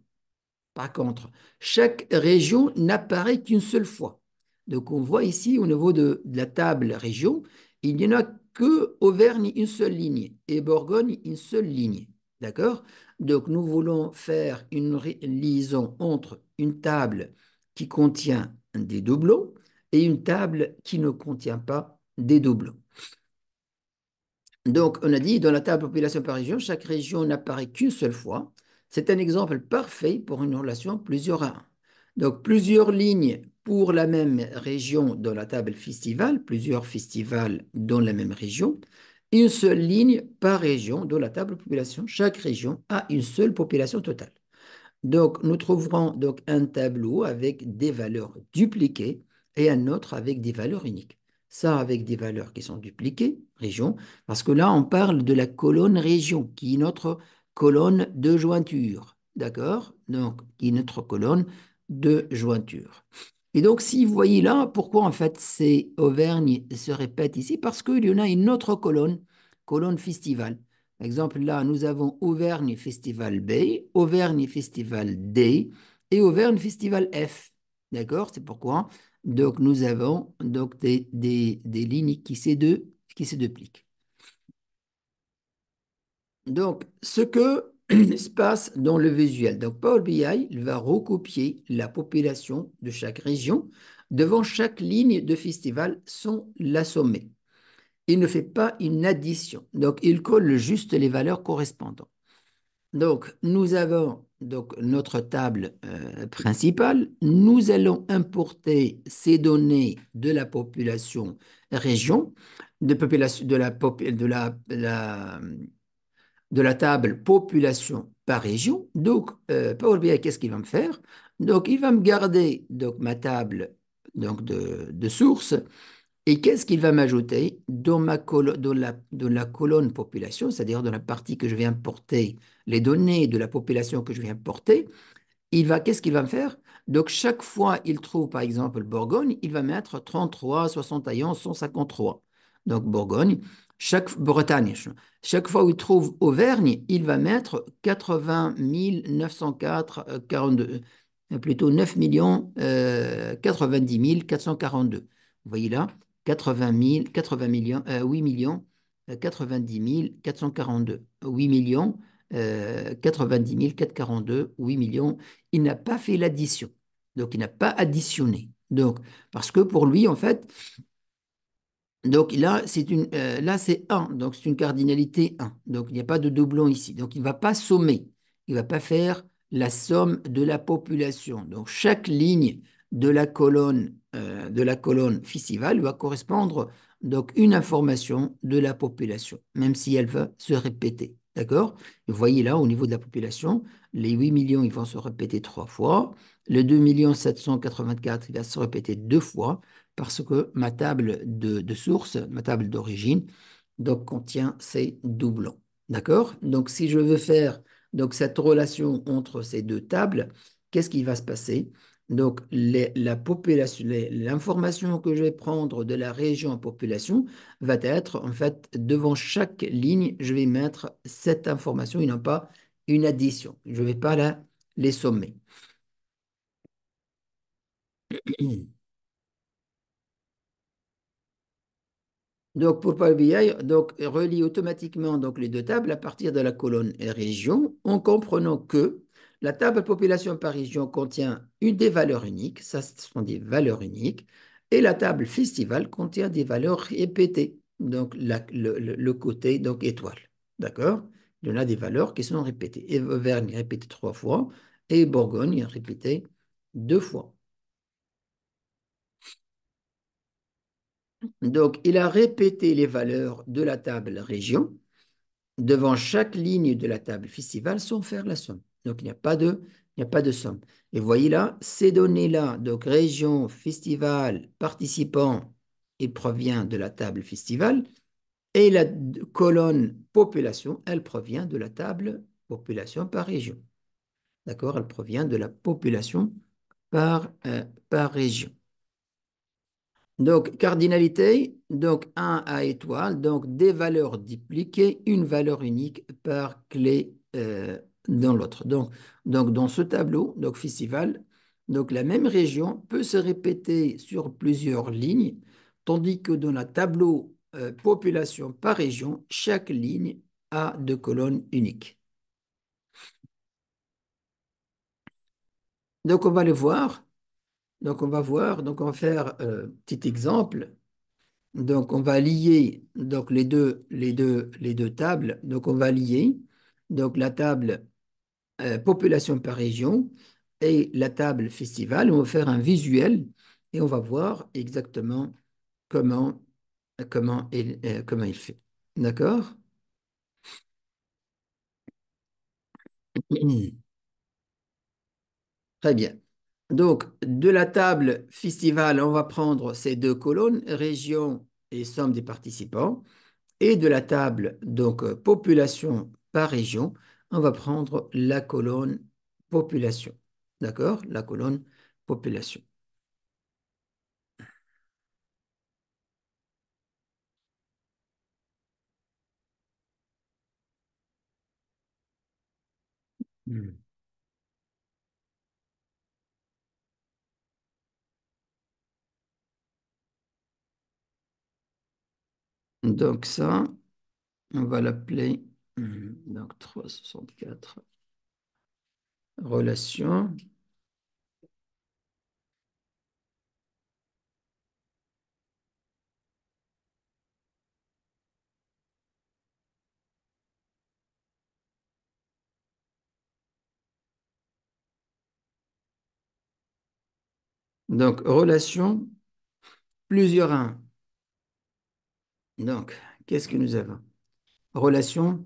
par contre, chaque région n'apparaît qu'une seule fois. Donc, on voit ici, au niveau de la table région, il n'y en a que Auvergne, une seule ligne, et Bourgogne, une seule ligne. D'accord? Donc, nous voulons faire une liaison entre une table qui contient des doublons et une table qui ne contient pas des doublons. Donc, on a dit, dans la table population par région, chaque région n'apparaît qu'une seule fois. C'est un exemple parfait pour une relation plusieurs à un. Donc, plusieurs lignes pour la même région dans la table festival, plusieurs festivals dans la même région. Une seule ligne par région dans la table population. Chaque région a une seule population totale. Donc, nous trouverons donc un tableau avec des valeurs dupliquées et un autre avec des valeurs uniques. Ça, avec des valeurs qui sont dupliquées, région, parce que là, on parle de la colonne région, qui est notre colonne de jointure. D'accord? Donc, qui est notre colonne de jointure. Et donc, si vous voyez là, pourquoi en fait ces Auvergne se répètent ici? Parce qu'il y en a une autre colonne, colonne festival. Par exemple, là, nous avons Auvergne Festival B, Auvergne Festival D et Auvergne Festival F. D'accord? C'est pourquoi. Donc, nous avons donc des lignes qui se dupliquent. Donc, ce que se passe dans le visuel. Donc, Power BI, il va recopier la population de chaque région devant chaque ligne de festival sans l'assommer. Il ne fait pas une addition. Donc, il colle juste les valeurs correspondantes. Donc, nous avons donc notre table principale. Nous allons importer ces données de la population région, de, population, de la table population par région. Donc, Power BI, qu'est-ce qu'il va me faire? Donc, il va me garder donc, ma table donc, de source et qu'est-ce qu'il va m'ajouter dans dans la colonne population, c'est-à-dire dans la partie que je vais importer, les données de la population que je vais importer, qu'est-ce qu'il va me faire? Donc, chaque fois il trouve, par exemple, Bourgogne, il va mettre 33, 71, 153. Donc, Bourgogne, Bretagne, chaque fois où il trouve Auvergne, il va mettre 80 904, 42, plutôt 9 millions, 90 442. Vous voyez là, 80 millions, 8 millions, 90 442. 8 millions, 90 442, 8 millions, il n'a pas fait l'addition. Donc, il n'a pas additionné. Donc, parce que pour lui, en fait, donc là, c'est 1. Donc, c'est une cardinalité 1. Donc, il n'y a pas de doublon ici. Donc, il ne va pas sommer. Il ne va pas faire la somme de la population. Donc, chaque ligne de la colonne fiscale va correspondre donc une information de la population, même si elle va se répéter. D'accord? Vous voyez là, au niveau de la population, les 8 millions, ils vont se répéter 3 fois. Le 2 784, il va se répéter 2 fois parce que ma table de source, ma table d'origine, donc contient ces doublons. D'accord? Donc, si je veux faire donc, cette relation entre ces deux tables, qu'est-ce qui va se passer? Donc, la population, l'information que je vais prendre de la région en population va être, en fait, devant chaque ligne, je vais mettre cette information, il n'y a pas une addition. Je ne vais pas les sommer. Donc, pour Power BI, donc, relie automatiquement donc, les deux tables à partir de la colonne région en comprenant que la table population par région contient des valeurs uniques, ça ce sont des valeurs uniques, et la table festival contient des valeurs répétées, donc le côté donc étoile. D'accord? Il y en a des valeurs qui sont répétées. Et Auvergne répété 3 fois et Bourgogne répété 2 fois. Donc, il a répété les valeurs de la table région devant chaque ligne de la table festival sans faire la somme. Donc, il n'y a pas de somme. Et vous voyez là, ces données-là, donc région, festival, participant, il provient de la table festival. Et la colonne population, elle provient de la table population par région. D'accord? Elle provient de la population par région. Donc, cardinalité, donc un à étoile, donc des valeurs dupliquées, une valeur unique par clé dans l'autre. Donc, dans ce tableau, donc festival, donc la même région peut se répéter sur plusieurs lignes, tandis que dans le tableau population par région, chaque ligne a deux colonnes uniques. Donc, on va les voir. Donc, on va voir. Donc, on va faire petit exemple. Donc, on va lier donc, les deux tables. Donc, on va lier donc, la table population par région et la table festival. On va faire un visuel et on va voir exactement comment, comment il fait. D'accord? Très bien. Donc, de la table festival, on va prendre ces deux colonnes, région et somme des participants. Et de la table, donc population par région, on va prendre la colonne population. D'accord? La colonne population. Hmm. Donc ça, on va l'appeler donc 364 relations. Donc relation plusieurs 1. Donc, qu'est-ce que nous avons? Relation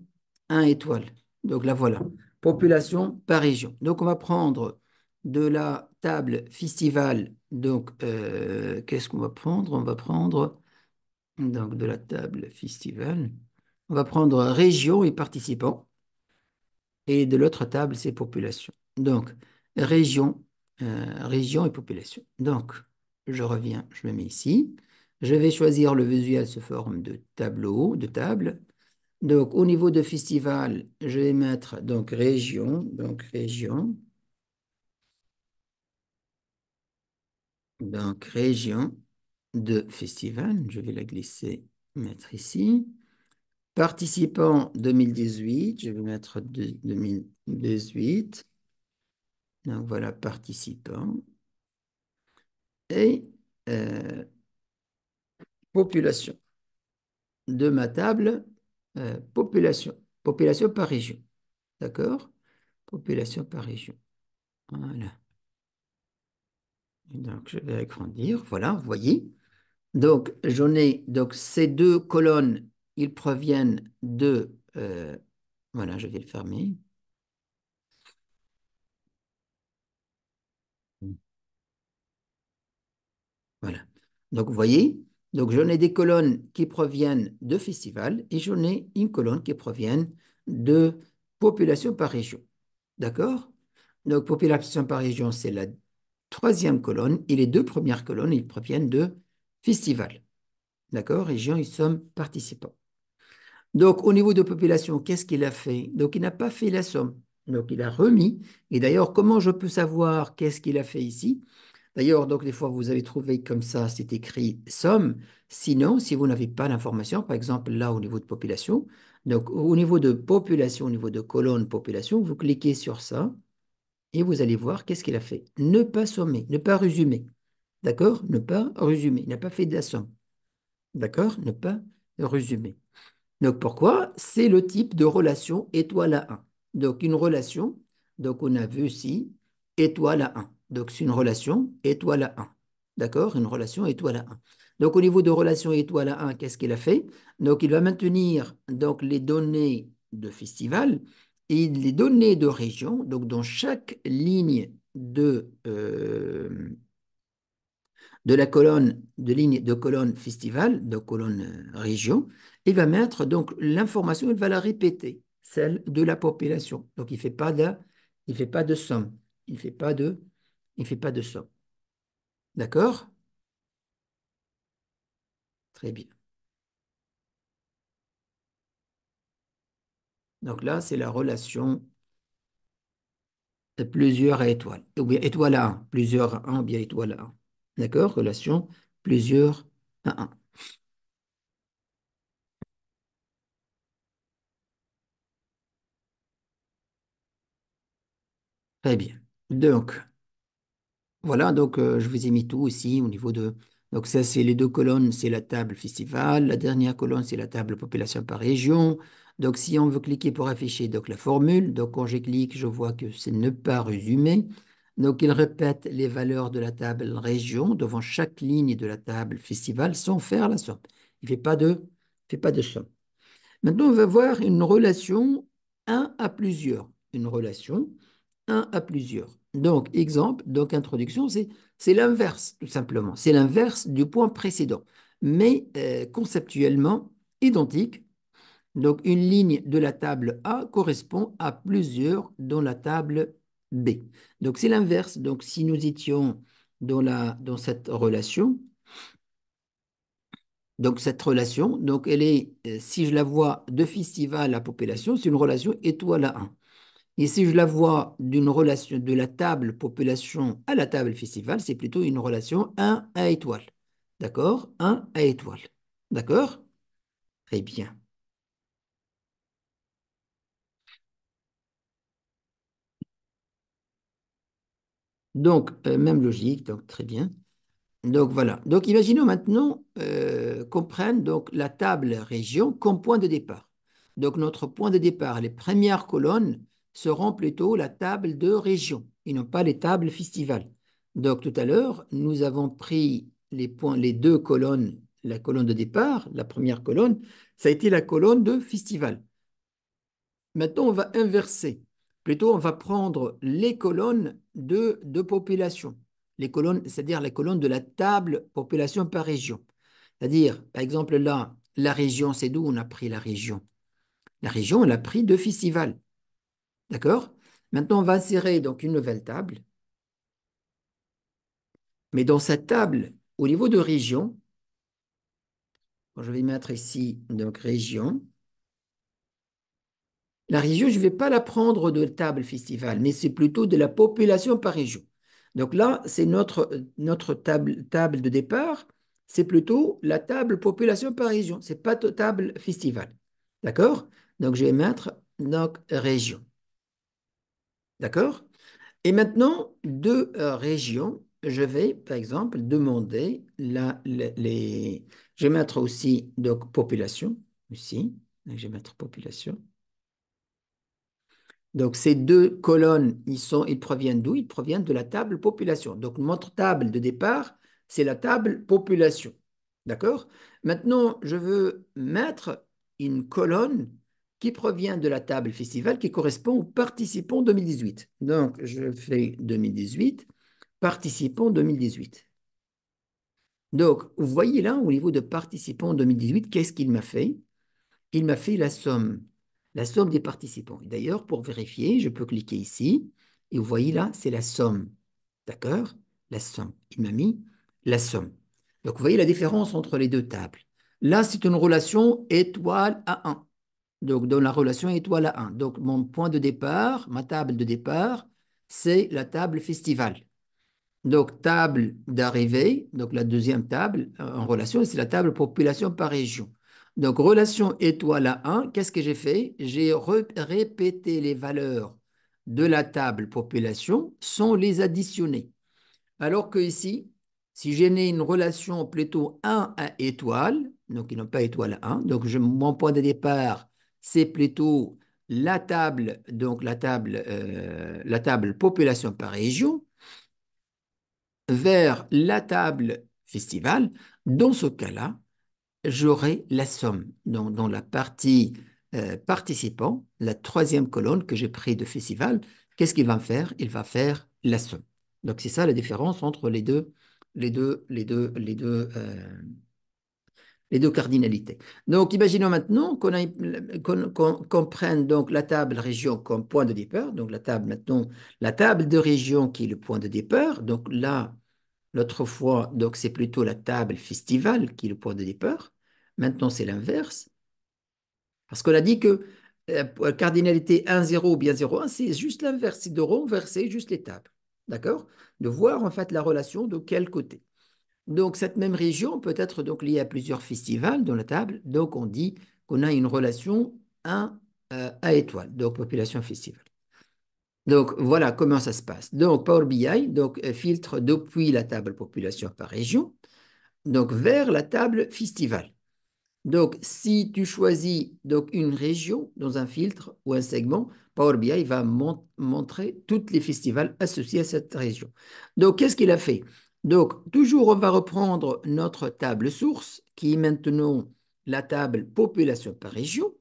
1 étoile. Donc là, voilà. Population par région. Donc, on va prendre de la table festival. Donc, qu'est-ce qu'on va prendre? On va prendre donc, de la table festival. On va prendre région et participants. Et de l'autre table, c'est population. Donc, région, région et population. Donc, je reviens, je me mets ici. Je vais choisir le visuel sous forme de tableau, de table. Donc, au niveau de festival, je vais mettre donc région, donc région de festival. Je vais la glisser, mettre ici. Participants 2018, je vais mettre 2018. Donc voilà, participants. Et euh, population de ma table, population. Population par région. D'accord? Population par région. Voilà. Donc, je vais agrandir. Voilà, vous voyez. Donc, j'en ai donc ces deux colonnes, ils proviennent de. Voilà, je vais le fermer. Voilà. Donc, vous voyez, donc j'en ai des colonnes qui proviennent de festivals et j'en ai une colonne qui provient de population par région. D'accord? Donc, population par région, c'est la troisième colonne et les deux premières colonnes, ils proviennent de festivals. D'accord? Région, ils sont participants. Donc, au niveau de population, qu'est-ce qu'il a fait? Donc, il n'a pas fait la somme. Donc, il a remis. Et d'ailleurs, comment je peux savoir qu'est-ce qu'il a fait ici? D'ailleurs, donc, des fois, vous allez trouver comme ça, c'est écrit somme. Sinon, si vous n'avez pas l'information, par exemple, là, au niveau de population, donc, au niveau de population, au niveau de colonne population, vous cliquez sur ça et vous allez voir qu'est-ce qu'il a fait. Ne pas sommer, ne pas résumer. D'accord? Ne pas résumer. Il n'a pas fait de la somme. D'accord? Ne pas résumer. Donc pourquoi? C'est le type de relation étoile à 1. Donc une relation, donc on a vu ici, étoile à 1. Donc c'est une relation étoile à 1. D'accord? Une relation étoile à 1. Donc au niveau de relation étoile à 1, qu'est-ce qu'il a fait? Donc il va maintenir donc, les données de festival et les données de région. Donc dans chaque ligne de la colonne, de ligne de colonne festival, de colonne région, il va mettre donc l'information, il va la répéter, celle de la population. Donc il fait pas de somme, il fait pas de somme. D'accord? Très bien. Donc là, c'est la relation de plusieurs à étoiles, ou bien étoile à 1, plusieurs à 1, ou bien étoile à 1. D'accord? Relation plusieurs à 1. Très bien. Donc, Voilà, donc je vous ai mis tout ici au niveau de... Donc ça, c'est les deux colonnes, c'est la table festival. La dernière colonne, c'est la table population par région. Donc si on veut cliquer pour afficher donc, la formule, donc quand je clique, je vois que c'est ne pas résumer. Donc il répète les valeurs de la table région devant chaque ligne de la table festival sans faire la somme. Il ne fait pas de somme. Maintenant, on va voir une relation un à plusieurs. Une relation un à plusieurs. Donc, exemple, donc introduction, c'est l'inverse, tout simplement. C'est l'inverse du point précédent, mais conceptuellement identique. Donc, une ligne de la table A correspond à plusieurs dans la table B. Donc, c'est l'inverse. Donc, si nous étions dans cette relation, donc elle est, si je la vois de festival à population, c'est une relation étoile à 1. Et si je la vois d'une relation de la table population à la table festival, c'est plutôt une relation un à étoile. D'accord? Un à étoile. D'accord? Très bien. Donc, même logique, donc très bien. Donc voilà. Donc imaginons maintenant qu'on prenne donc la table région comme point de départ. Donc notre point de départ, les premières colonnes seront plutôt la table de région et non pas les tables festivals. Donc tout à l'heure, nous avons pris les points, les deux colonnes, la colonne de départ, la première colonne, ça a été la colonne de festival. Maintenant, on va inverser. Plutôt, on va prendre les colonnes de population. Les colonnes, c'est-à-dire les colonnes de la table population par région. C'est-à-dire, par exemple, là, la région, c'est d'où on a pris la région? La région, on l'a pris de festival. D'accord? Maintenant, on va insérer donc une nouvelle table. Mais dans cette table, au niveau de région, bon, je vais mettre ici donc région. La région, je ne vais pas la prendre de table festival, mais c'est plutôt de la population par région. Donc là, c'est notre table de départ, c'est plutôt la table population par région, c'est pas table festival. D'accord? Donc je vais mettre donc région. D'accord? Et maintenant, de région, je vais par exemple demander je vais mettre aussi donc population, ici. Donc, je vais mettre population. Donc, ces deux colonnes, ils proviennent d'où? Ils proviennent de la table population. Donc, notre table de départ, c'est la table population. D'accord? Maintenant, je veux mettre une colonne qui provient de la table festival qui correspond aux participants 2018. Donc, je fais 2018, participants 2018. Donc, vous voyez là, au niveau de participants 2018, qu'est-ce qu'il m'a fait? Il m'a fait la somme des participants. Et d'ailleurs, pour vérifier, je peux cliquer ici et vous voyez là, c'est la somme. D'accord? La somme. Il m'a mis la somme. Donc, vous voyez la différence entre les deux tables. Là, c'est une relation étoile à 1. Donc, dans la relation étoile à 1. Donc, mon point de départ, ma table de départ, c'est la table festival. Donc, table d'arrivée, donc la deuxième table en relation, c'est la table population par région. Donc, relation étoile à 1, qu'est-ce que j'ai fait? J'ai répété les valeurs de la table population sans les additionner. Alors que ici, si j'ai né une relation plutôt 1 à étoile, donc ils n'ont pas étoile à 1, donc mon point de départ, c'est plutôt la table, donc la table population par région vers la table festival, dans ce cas-là, j'aurai la somme. Dans la partie participant, la troisième colonne que j'ai pris de festival, qu'est-ce qu'il va faire? Il va faire la somme. Donc c'est ça la différence entre les deux cardinalités. Donc imaginons maintenant qu'on prenne donc la table région comme point de départ. Donc la table maintenant, la table de région qui est le point de départ. Donc là, l'autre fois, donc c'est plutôt la table festival qui est le point de départ. Maintenant, c'est l'inverse. Parce qu'on a dit que cardinalité 1, 0 ou bien 0, 1, c'est juste l'inverse. C'est de renverser juste les tables. D'accord? De voir en fait la relation de quel côté. Donc, cette même région peut être donc liée à plusieurs festivals dans la table. Donc, on dit qu'on a une relation 1 à étoile, donc population festival. Donc, voilà comment ça se passe. Donc, Power BI filtre depuis la table population par région, donc vers la table festival. Donc, si tu choisis donc, une région dans un filtre ou un segment, Power BI va montrer tous les festivals associés à cette région. Donc, qu'est-ce qu'il a fait? Donc, toujours, on va reprendre notre table source, qui est maintenant la table population par région.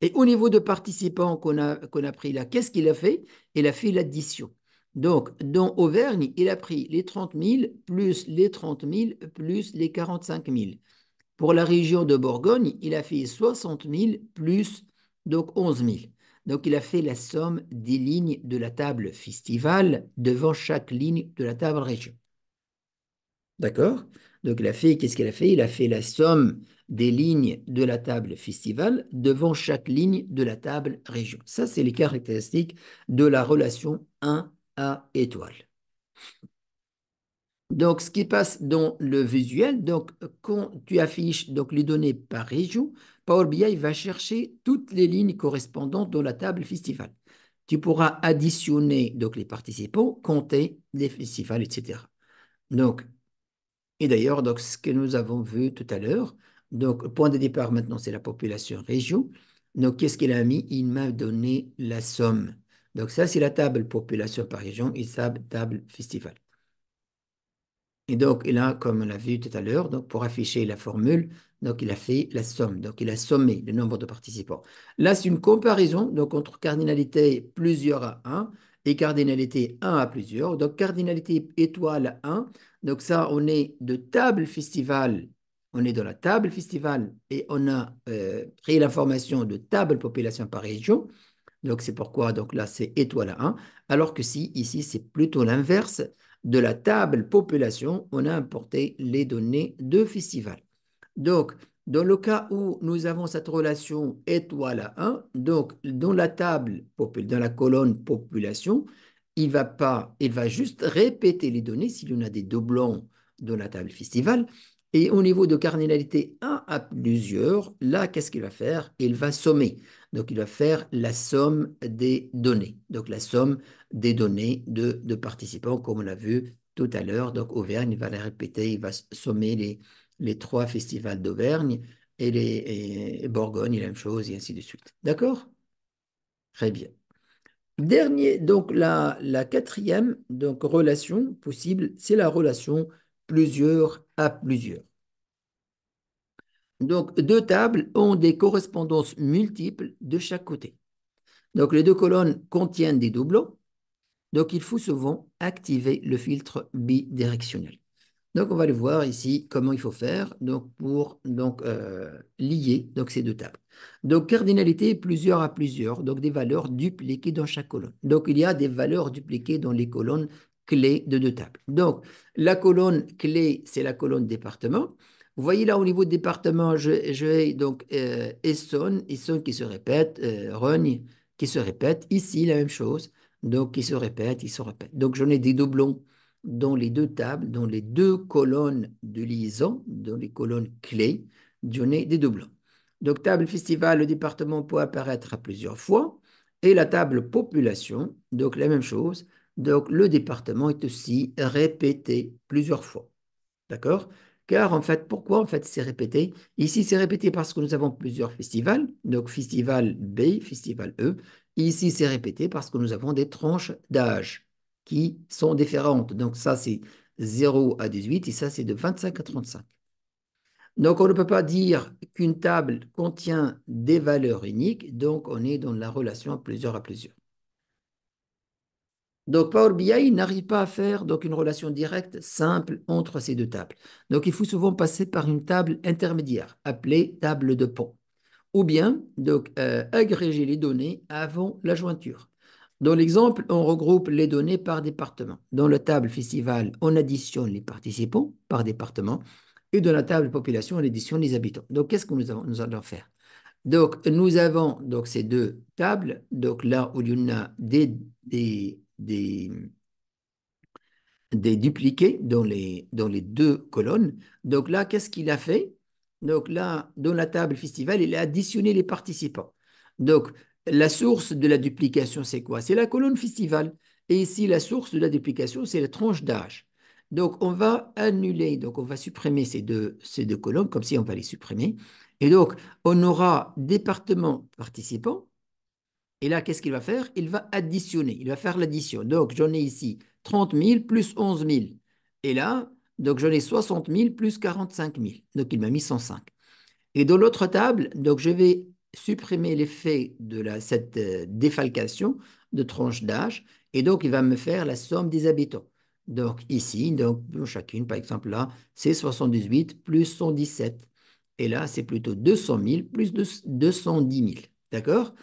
Et au niveau de participants qu'on a pris là, qu'est-ce qu'il a fait? Il a fait l'addition. Donc, dans Auvergne, il a pris les 30 000 plus les 30 000 plus les 45 000. Pour la région de Bourgogne, il a fait 60 000 plus donc 11 000. Donc, il a fait la somme des lignes de la table festival devant chaque ligne de la table région. D'accord? Donc, qu'est-ce qu'il a fait? Il a fait la somme des lignes de la table festival devant chaque ligne de la table région. Ça, c'est les caractéristiques de la relation 1 à étoile. Donc, ce qui passe dans le visuel, donc quand tu affiches donc, les données par région, Power BI va chercher toutes les lignes correspondantes dans la table festival. Tu pourras additionner donc, les participants, compter les festivals, etc. Donc, et d'ailleurs, donc, ce que nous avons vu tout à l'heure, donc point de départ maintenant, c'est la population région. Donc, qu'est-ce qu'il a mis? Il m'a donné la somme. Donc, ça, c'est la table population par région et ça, table festival. Et donc, il a, comme on l'a vu tout à l'heure, donc pour afficher la formule, donc il a fait la somme. Donc, il a sommé le nombre de participants. Là, c'est une comparaison donc, entre cardinalité plusieurs à un et cardinalité un à plusieurs. Donc, cardinalité étoile 1. Donc, ça, on est de table festival. On est dans la table festival et on a pris l'information de table population par région. Donc, c'est pourquoi donc là, c'est étoile à 1. Alors que si, ici, c'est plutôt l'inverse. De la table population, on a importé les données de festival. Donc, dans le cas où nous avons cette relation étoile à 1, donc dans la table, dans la colonne population, il va juste répéter les données s'il y en a des doublons dans la table festival. Et au niveau de cardinalité 1 à plusieurs, là, qu'est-ce qu'il va faire? Il va sommer. Donc, il va faire la somme des données. Donc, la somme des données de participants, comme on l'a vu tout à l'heure. Donc, Auvergne, il va la répéter, il va sommer les trois festivals d'Auvergne et Bourgogne, la même chose, et ainsi de suite. D'accord? Très bien. Dernier, donc la quatrième donc, relation possible, c'est la relation plusieurs à plusieurs. Donc, deux tables ont des correspondances multiples de chaque côté. Donc, les deux colonnes contiennent des doublons. Donc, il faut souvent activer le filtre bidirectionnel. Donc, on va le voir ici comment il faut faire donc, pour lier donc, ces deux tables. Donc, cardinalité, plusieurs à plusieurs, donc des valeurs dupliquées dans chaque colonne. Donc, il y a des valeurs dupliquées dans les colonnes clés de deux tables. Donc, la colonne clé, c'est la colonne département. Vous voyez là, au niveau de département, j'ai donc Essonne, Essonne qui se répète, Rogne qui se répète. Ici, la même chose. Donc, qui se répète, il se répète. Donc, j'en ai des doublons dans les deux tables, dans les deux colonnes de liaison, dans les colonnes clés, donner des doublons. Donc, table festival, le département peut apparaître à plusieurs fois. Et la table population, donc la même chose. Donc, le département est aussi répété plusieurs fois. D'accord? Car en fait, pourquoi en fait c'est répété? Ici, c'est répété parce que nous avons plusieurs festivals. Donc, festival B, festival E. Ici, c'est répété parce que nous avons des tranches d'âge qui sont différentes. Donc, ça, c'est 0 à 18 et ça, c'est de 25 à 35. Donc, on ne peut pas dire qu'une table contient des valeurs uniques. Donc, on est dans la relation plusieurs à plusieurs. Donc, Power BI n'arrive pas à faire donc, une relation directe simple entre ces deux tables. Donc, il faut souvent passer par une table intermédiaire, appelée table de pont, ou bien agréger les données avant la jointure. Dans l'exemple, on regroupe les données par département. Dans la table festival, on additionne les participants par département, et dans la table population, on additionne les habitants. Donc, qu'est-ce que nous allons faire? Donc, nous avons donc, ces deux tables. Donc, là où il y en a des dupliqués dans les deux colonnes. Donc là, qu'est-ce qu'il a fait? Donc là, dans la table festival, il a additionné les participants. Donc, La source de la duplication, c'est quoi? C'est la colonne festival. Et ici, la source de la duplication, c'est la tranche d'âge. Donc, on va annuler, donc on va supprimer ces deux colonnes, comme si on va les supprimer. Et donc, on aura département participant. Et là, qu'est-ce qu'il va faire? Il va additionner, il va faire l'addition. Donc, j'en ai ici 30 000 plus 11 000. Et là, donc j'en ai 60 000 plus 45 000. Donc, il m'a mis 105. Et dans l'autre table, donc je vais supprimer l'effet de cette défalcation de tranche d'âge. Et donc, il va me faire la somme des habitants. Donc, ici, donc, pour chacune, par exemple, là, c'est 78 plus 117. Et là, c'est plutôt 200 000 plus 210 000. D'accord?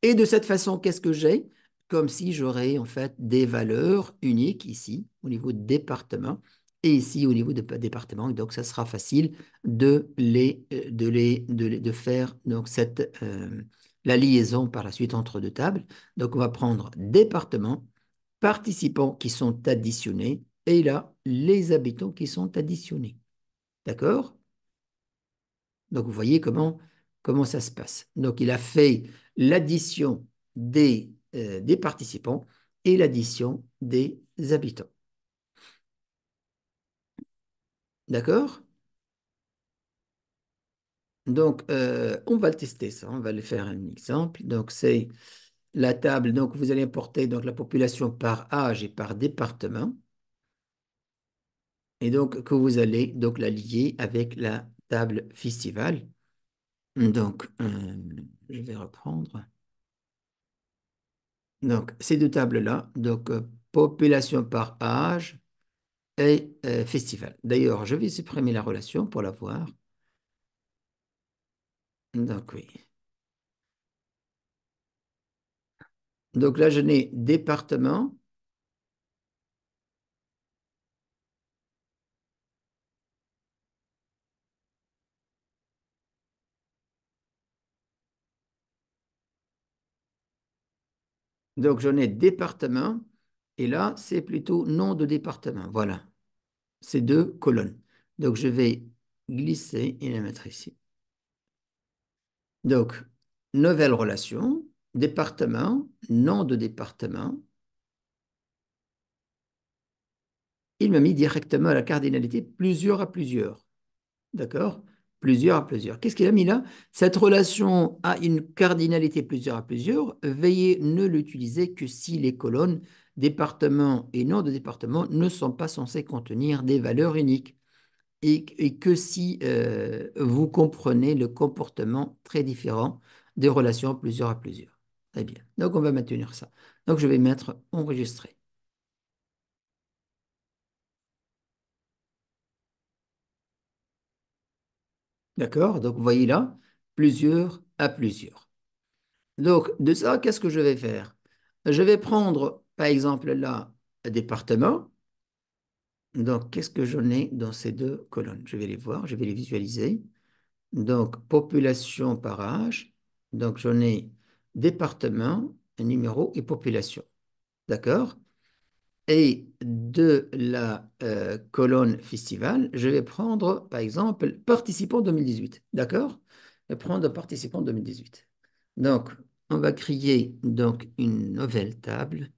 Et de cette façon, qu'est-ce que j'ai? Comme si j'aurais en fait des valeurs uniques ici au niveau de département et ici au niveau de département. Et donc, ça sera facile de faire donc, la liaison par la suite entre deux tables. Donc, on va prendre département, participants qui sont additionnés et là, les habitants qui sont additionnés. D'accord? Donc, vous voyez comment ça se passe. Donc, il a fait l'addition des participants et l'addition des habitants. D'accord? Donc, on va le tester ça. On va le faire un exemple. Donc, c'est la table. Donc, vous allez importer donc, la population par âge et par département. Et donc, que vous allez donc la lier avec la table festival. Donc, je vais reprendre. Donc, ces deux tables-là, donc population par âge et festival. D'ailleurs, je vais supprimer la relation pour la voir. Donc, oui. Donc là, je n'ai département. Donc, j'en ai département. Et là, c'est plutôt nom de département. Voilà, ces deux colonnes. Donc, je vais glisser et la mettre ici. Donc, nouvelle relation, département, nom de département. Il m'a mis directement à la cardinalité plusieurs à plusieurs. D'accord? Plusieurs à plusieurs. Qu'est-ce qu'il a mis là? Cette relation a une cardinalité plusieurs à plusieurs. Veuillez ne l'utiliser que si les colonnes département et nom de département ne sont pas censées contenir des valeurs uniques et que si vous comprenez le comportement très différent des relations plusieurs à plusieurs. Très bien. Donc, on va maintenir ça. Donc, je vais mettre enregistrer. D'accord? Donc, vous voyez là, plusieurs à plusieurs. Donc, de ça, qu'est-ce que je vais faire? Je vais prendre, par exemple, là, un département. Donc, qu'est-ce que j'en ai dans ces deux colonnes? Je vais les voir, je vais les visualiser. Donc, population par âge. Donc, j'en ai département, numéro et population. D'accord? Et de la colonne festival, je vais prendre, par exemple, participant 2018. D'accord? Je vais prendre participant 2018. Donc, on va créer donc une nouvelle table.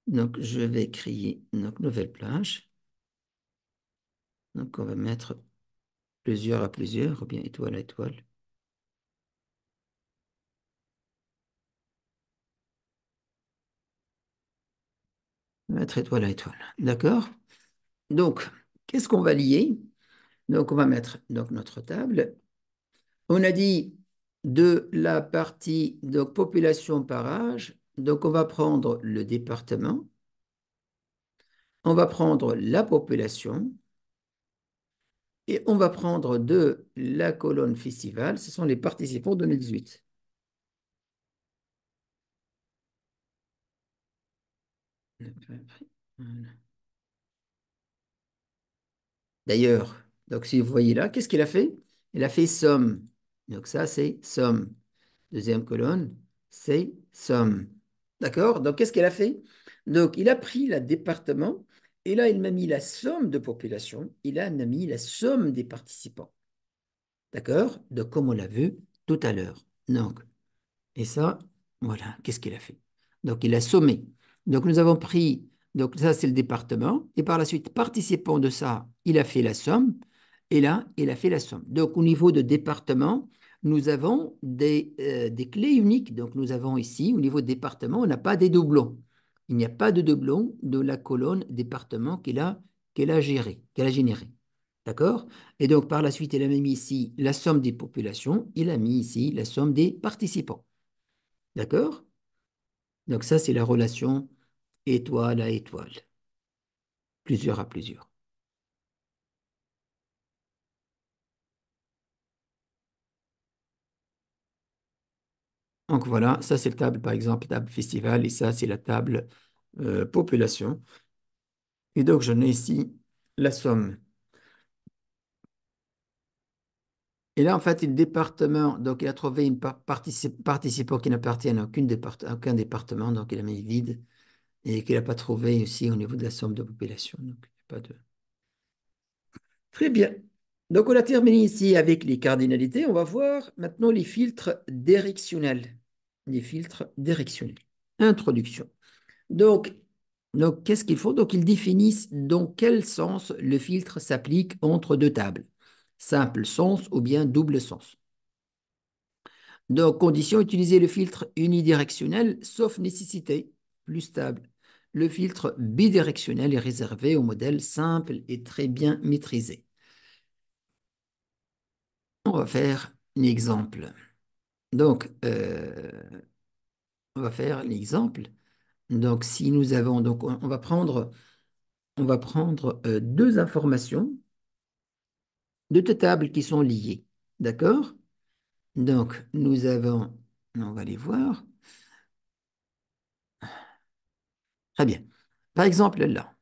Donc, je vais créer une nouvelle plage. Donc, on va mettre plusieurs à plusieurs, ou bien étoile à étoile. On va mettre étoile à étoile. D'accord? Donc, qu'est-ce qu'on va lier? Donc, on va mettre donc, notre table. On a dit de la partie donc, population par âge. Donc, on va prendre le département. On va prendre la population. Et on va prendre de la colonne festival. Ce sont les participants 2018. Voilà. D'ailleurs, donc si vous voyez là, qu'est-ce qu'il a fait? Il a fait somme. Donc ça, c'est somme. Deuxième colonne, c'est somme. D'accord? Donc qu'est-ce qu'il a fait? Donc il a pris le département et là, il m'a mis la somme de population. Il a m'a mis la somme des participants. D'accord? Donc, comme on l'a vu tout à l'heure. Donc, et ça, voilà, qu'est-ce qu'il a fait? Donc, il a sommé. Donc, nous avons pris, donc ça, c'est le département. Et par la suite, participant de ça, il a fait la somme. Et là, il a fait la somme. Donc, au niveau de département, nous avons des clés uniques. Donc, nous avons ici, au niveau de département, on n'a pas des doublons. Il n'y a pas de doublon de la colonne département qu'elle a géré, qu'elle a généré. D'accord? Et donc, par la suite, il a mis ici la somme des populations. Il a mis ici la somme des participants. D'accord? Donc ça, c'est la relation étoile à étoile, plusieurs à plusieurs. Donc voilà, ça c'est la table, par exemple, table festival, et ça c'est la table population. Et donc je n'ai ici la somme. Et là, en fait, le département, donc il a trouvé une participant qui n'appartient à à aucun département, donc il a mis vide, et qu'il n'a pas trouvé aussi au niveau de la somme de population. Donc, il n'y a pas de... Très bien. Donc, on a terminé ici avec les cardinalités. On va voir maintenant les filtres directionnels. Les filtres directionnels. Introduction. Donc, qu'est-ce qu'il faut? Donc, ils définissent dans quel sens le filtre s'applique entre deux tables. Simple sens ou bien double sens. Donc, condition, utiliser le filtre unidirectionnel, sauf nécessité, plus stable. Le filtre bidirectionnel est réservé au modèle simple et très bien maîtrisé. On va faire un exemple. Donc, on va faire l'exemple. Donc, si nous avons, donc, on va prendre deux informations de deux tables qui sont liées. D'accord? Donc, nous avons, on va les voir. Très bien. Par exemple, là,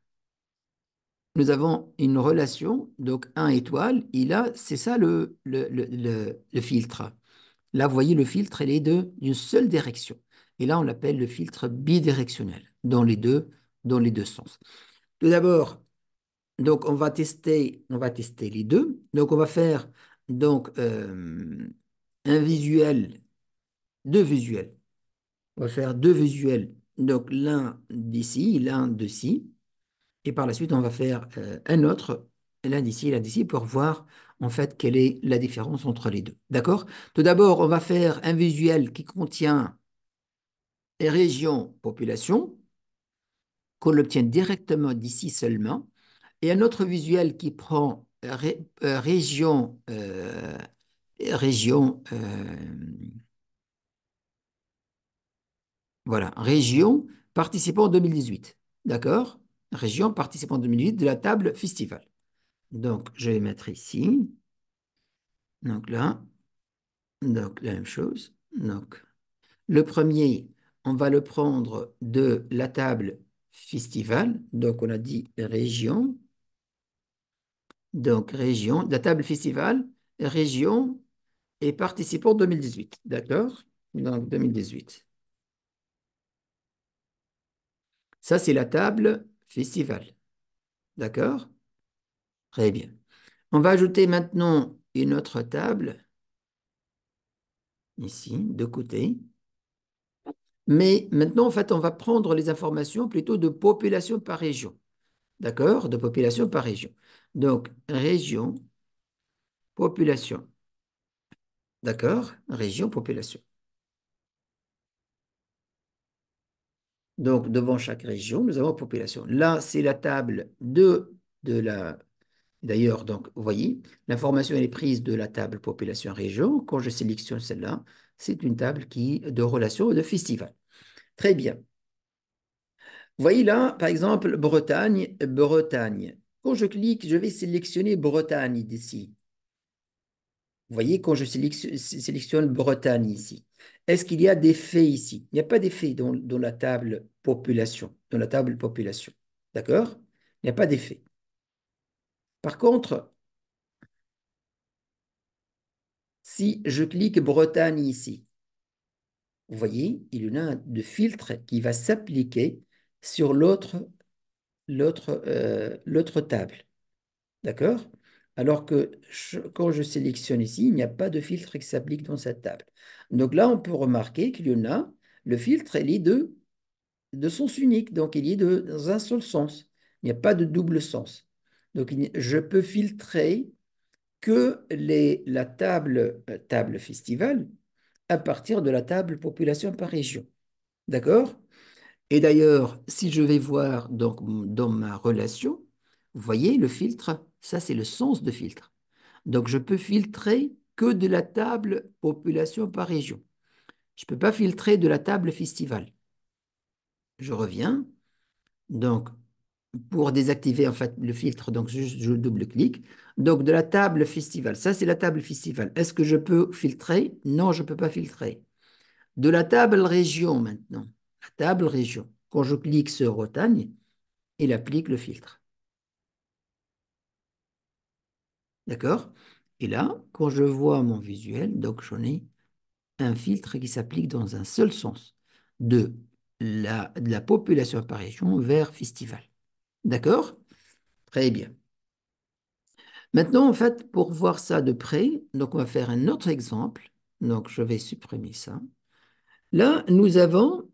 nous avons une relation, donc un étoile, et là, c'est ça le filtre. Là, vous voyez, le filtre, il est d'une seule direction. Et là, on l'appelle le filtre bidirectionnel, dans les deux sens. Tout d'abord, donc, on va tester les deux. Donc, on va faire donc, un visuel, deux visuels. On va faire deux visuels. Donc, l'un d'ici, l'un d'ici. Et par la suite, on va faire un autre, l'un d'ici, pour voir en fait quelle est la différence entre les deux. D'accord? Tout d'abord, on va faire un visuel qui contient région, population, qu'on l'obtient directement d'ici seulement, et un autre visuel qui prend région, voilà, région participant 2018. D'accord? Région participant 2018 de la table festival. Donc, je vais mettre ici. Donc là, donc la même chose. Donc, le premier, on va le prendre de la table festival. Donc, on a dit région. Donc, région, de la table festival, région et participants 2018. D'accord? Donc, 2018. Ça, c'est la table festival. D'accord? Très bien. On va ajouter maintenant une autre table, ici, de côté. Mais maintenant, en fait, on va prendre les informations plutôt de population par région. D'accord? De population par région. Donc, région, population. D'accord? Région, population. Donc, devant chaque région, nous avons population. Là, c'est la table de la... D'ailleurs, donc, vous voyez, l'information elle est prise de la table population-région. Quand je sélectionne celle-là, c'est une table qui de relation de festival. Très bien. Vous voyez là, par exemple, Bretagne, Bretagne. Quand je clique, je vais sélectionner Bretagne d'ici. Vous voyez, quand je sélectionne Bretagne ici, est-ce qu'il y a des faits ici? Il n'y a pas d'effet dans la table population, dans la table population. D'accord? Il n'y a pas d'effet. Par contre, si je clique Bretagne ici, vous voyez, il y en a un de filtre qui va s'appliquer sur l'autre table. D'accord? Alors que quand je sélectionne ici, il n'y a pas de filtre qui s'applique dans cette table. Donc là, on peut remarquer qu'il y en a, le filtre, il est de sens unique, donc il est dans un seul sens. Il n'y a pas de double sens. Donc je peux filtrer que la table festival à partir de la table population par région. D'accord? Et d'ailleurs, si je vais voir donc, dans ma relation, vous voyez le filtre, ça c'est le sens de filtre. Donc je peux filtrer que de la table population par région. Je ne peux pas filtrer de la table festival. Je reviens. Donc, pour désactiver en fait le filtre, donc je double-clique. Donc de la table festival, ça c'est la table festival. Est-ce que je peux filtrer? Non, je ne peux pas filtrer. De la table région maintenant. La table région. Quand je clique sur Bretagne, il applique le filtre. D'accord? Et là, quand je vois mon visuel, donc j'en ai un filtre qui s'applique dans un seul sens, de la population par région vers festival. D'accord? Très bien. Maintenant, en fait, pour voir ça de près, donc on va faire un autre exemple. Donc, je vais supprimer ça. Là, nous avons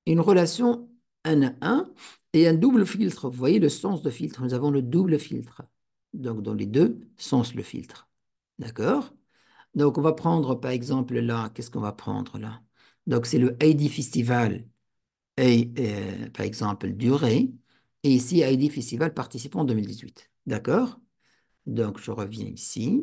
une relation 1 à 1 et un double filtre. Vous voyez le sens de filtre. Nous avons le double filtre. Donc, dans les deux sens, le filtre. D'accord? Donc, on va prendre, par exemple, là, qu'est-ce qu'on va prendre là? Donc, c'est le ID Festival et, par exemple, durée. Et ici, ID Festival participant 2018. D'accord? Donc, je reviens ici.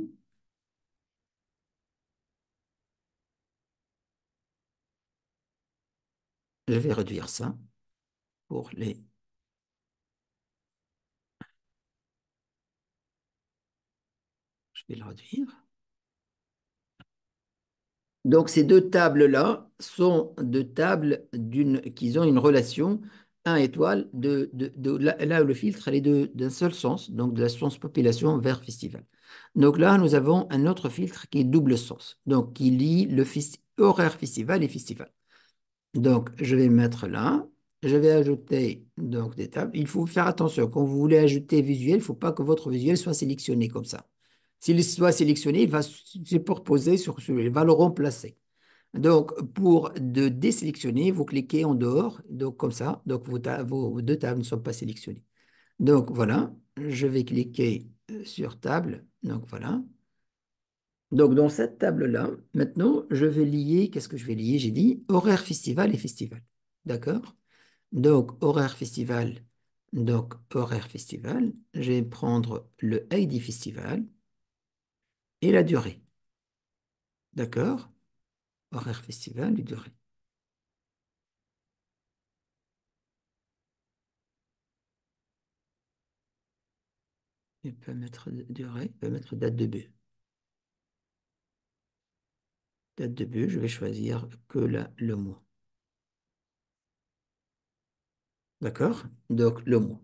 Je vais réduire ça pour les... Je vais le réduire. Donc, ces deux tables-là sont deux tables qui ont une relation 1 étoile là où le filtre elle est d'un seul sens, donc de la sens population vers festival. Donc là, nous avons un autre filtre qui est double sens, donc qui lie le horaire festival et festival. Donc, je vais mettre là. Je vais ajouter donc des tables. Il faut faire attention. Quand vous voulez ajouter visuel, il ne faut pas que votre visuel soit sélectionné comme ça. S'il soit sélectionné, il va se superposer sur celui, il va le remplacer. Donc, pour de désélectionner, vous cliquez en dehors, donc comme ça. Donc, vos deux tables ne sont pas sélectionnées. Donc, voilà. Je vais cliquer sur table. Donc, voilà. Donc, dans cette table-là, maintenant, je vais lier, qu'est-ce que je vais lier? J'ai dit horaire festival et festival. D'accord? Donc, horaire festival. Donc, horaire festival. Je vais prendre le ID festival et la durée. D'accord? Horaire festival et durée. Je peux mettre durée, je peux mettre date de but. Date de but, je vais choisir que le mois. D'accord? Donc, le mois.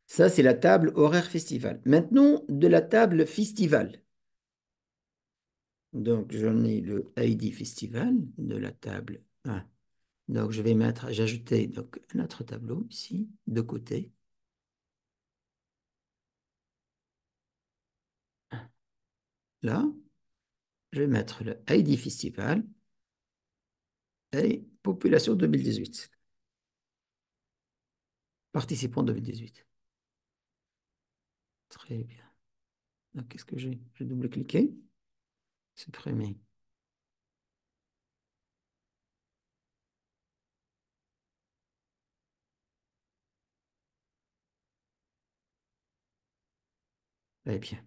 Ça, c'est la table horaire festival. Maintenant, de la table festival. Donc, j'en ai le ID Festival de la table 1. Donc, je vais mettre, j'ai ajouté donc, un autre tableau ici, de côté. Là, je vais mettre le ID Festival et population 2018. Participants 2018. Très bien. Donc, qu'est-ce que j'ai? Je vais double-cliquer. Supprimer. Très bien.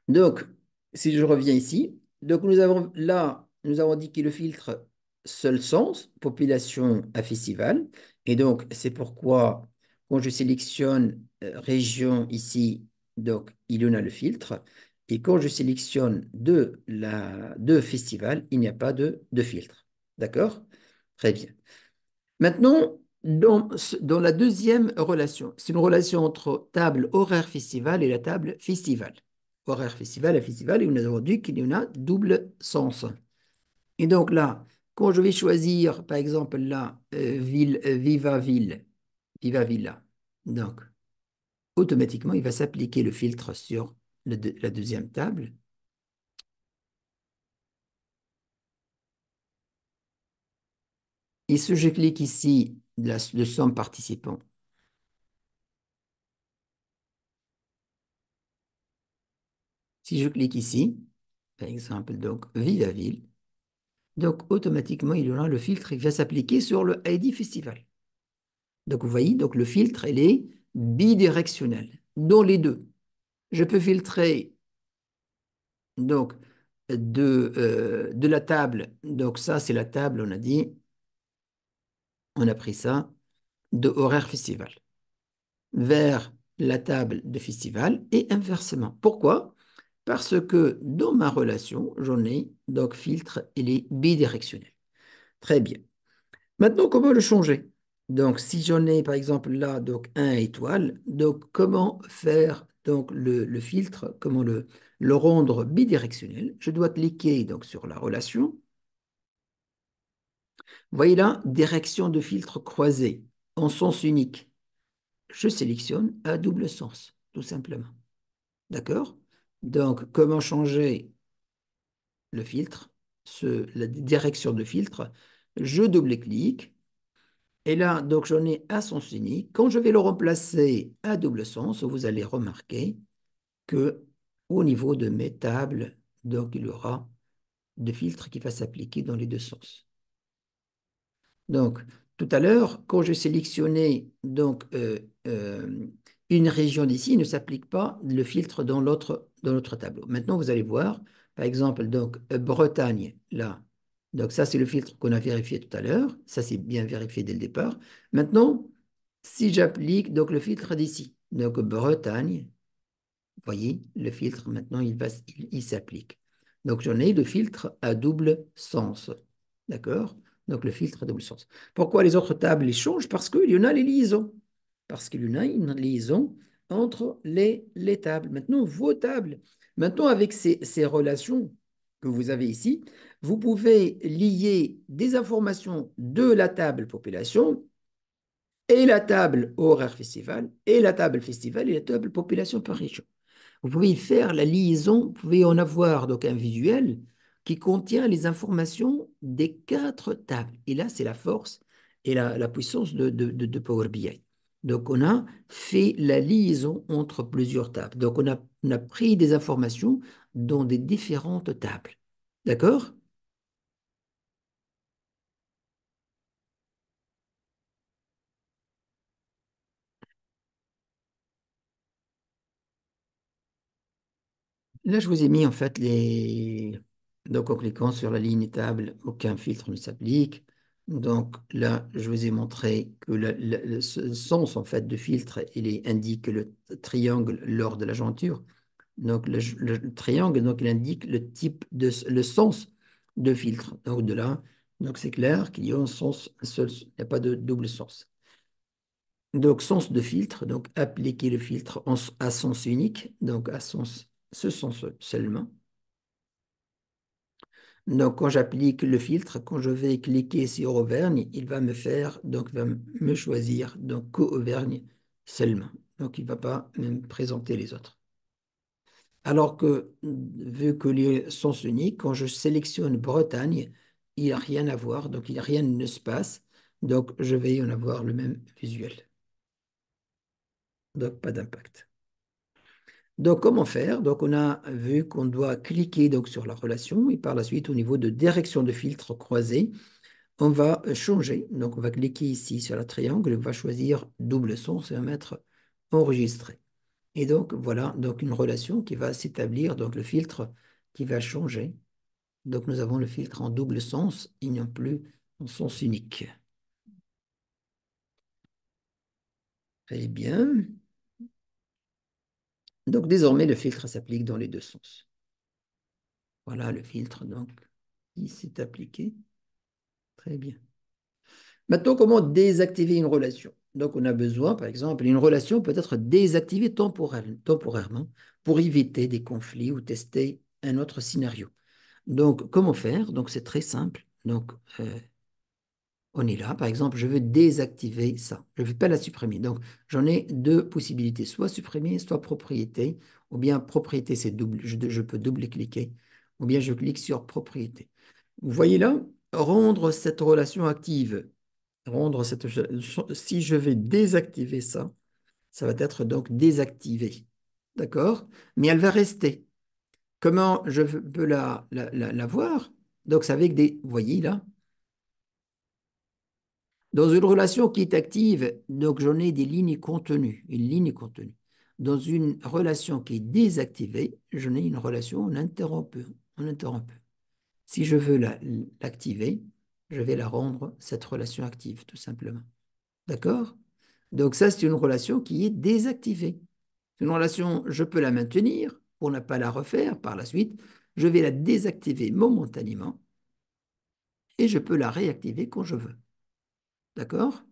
Donc, si je reviens ici, donc nous avons là, nous avons indiqué le filtre seul sens, population à festival. Et donc, c'est pourquoi quand je sélectionne région ici, donc il y en a le filtre. Et quand je sélectionne de festival, il n'y a pas de filtre. D'accord? Très bien. Maintenant, dans la deuxième relation, c'est une relation entre table horaire festival et la table festival. Horaire festival et festival, et on a avons dit qu'il y en a double sens. Et donc là, quand je vais choisir, par exemple, là, Viva Ville, Viva Villa, donc, automatiquement, il va s'appliquer le filtre sur la deuxième table. Et si je clique ici, le somme participant, si je clique ici, par exemple, donc Vivaville, donc automatiquement, il y aura le filtre qui va s'appliquer sur le ID Festival. Donc vous voyez, donc le filtre, il est bidirectionnel dans les deux. Je peux filtrer donc de la table, donc ça c'est la table, on a dit, on a pris ça, de horaire festival, vers la table de festival et inversement. Pourquoi? Parce que dans ma relation, j'en ai donc filtre, il est bidirectionnel. Très bien. Maintenant, comment le changer? Donc, si j'en ai par exemple là, donc un étoile, donc comment faire donc le filtre, comment le rendre bidirectionnel? Je dois cliquer donc sur la relation. Vous voyez là, direction de filtre croisée en sens unique. Je sélectionne à double sens, tout simplement. D'accord? Donc, comment changer le filtre, la direction de filtre? Je double-clique. Et là, donc j'en ai un sens unique. Quand je vais le remplacer à double sens, vous allez remarquer que au niveau de mes tables, donc il y aura de filtres qui va s'appliquer dans les deux sens. Donc, tout à l'heure, quand je sélectionnais donc, une région d'ici, il ne s'applique pas le filtre dans l'autre tableau. Maintenant, vous allez voir, par exemple, donc, Bretagne, là. Donc, ça, c'est le filtre qu'on a vérifié tout à l'heure. Ça, c'est bien vérifié dès le départ. Maintenant, si j'applique donc le filtre d'ici, donc Bretagne, vous voyez, le filtre, maintenant, il s'applique. Donc, j'en ai le filtre à double sens. D'accord? Donc, le filtre à double sens. Pourquoi les autres tables les changent? Parce qu'il y en a les liaisons. Parce qu'il y en a une liaison entre les tables. Maintenant, vos tables. Maintenant, avec ces relations que vous avez ici, vous pouvez lier des informations de la table population et la table horaire festival, et la table festival et la table population par région. Vous pouvez faire la liaison, vous pouvez en avoir donc un visuel qui contient les informations des quatre tables. Et là, c'est la force et la puissance de Power BI. Donc, on a fait la liaison entre plusieurs tables. Donc, on a pris des informations dans des différentes tables. D'accord? Là, je vous ai mis en fait les. Donc, en cliquant sur la ligne table, aucun filtre ne s'applique. Donc là, je vous ai montré que ce sens en fait de filtre, indique le triangle lors de la jointure. Donc le triangle, donc il indique le type le sens de filtre. Donc de là, donc c'est clair qu'il y a un sens, un seul, il n'y a pas de double sens. Donc sens de filtre, donc appliquer le filtre à sens unique, donc à ce sens seulement. Donc, quand j'applique le filtre, quand je vais cliquer sur Auvergne, il va me faire, donc, il va me choisir, donc, qu'Auvergne seulement. Donc, il ne va pas me présenter les autres. Alors que, vu que les sens uniques, quand je sélectionne Bretagne, il n'y a rien à voir, donc rien ne se passe. Donc, je vais en avoir le même visuel. Donc, pas d'impact. Donc, comment faire? Donc, on a vu qu'on doit cliquer donc, sur la relation et par la suite, au niveau de direction de filtre croisé, on va changer. Donc, on va cliquer ici sur le triangle, on va choisir double sens et on va mettre enregistrer. Et donc, voilà donc une relation qui va s'établir, donc le filtre qui va changer. Donc, nous avons le filtre en double sens, il n'y a plus en sens unique. Très bien. Donc, désormais, le filtre s'applique dans les deux sens. Voilà le filtre, donc, qui s'est appliqué. Très bien. Maintenant, comment désactiver une relation? Donc, on a besoin, par exemple, une relation peut être désactivée temporairement pour éviter des conflits ou tester un autre scénario. Donc, comment faire? Donc, c'est très simple. Donc, on est là, par exemple, je veux désactiver ça. Je ne veux pas la supprimer. Donc, j'en ai deux possibilités, soit supprimer, soit propriété. Ou bien propriété, c'est double, je peux double-cliquer. Ou bien je clique sur propriété. Vous voyez là, rendre cette relation active. Rendre cette, si je vais désactiver ça, ça va être donc désactivé. D'accord? Mais elle va rester. Comment je peux la voir? Donc, c'est avec des, vous voyez là, dans une relation qui est active, donc j'en ai des lignes contenues, une ligne contenue. Dans une relation qui est désactivée, j'en ai une relation en interrompue, en interrompue. Si je veux l'activer, je vais la rendre, cette relation active, tout simplement. D'accord? Donc ça, c'est une relation qui est désactivée. Une relation, je peux la maintenir pour ne pas la refaire par la suite. Je vais la désactiver momentanément et je peux la réactiver quand je veux. D'accord?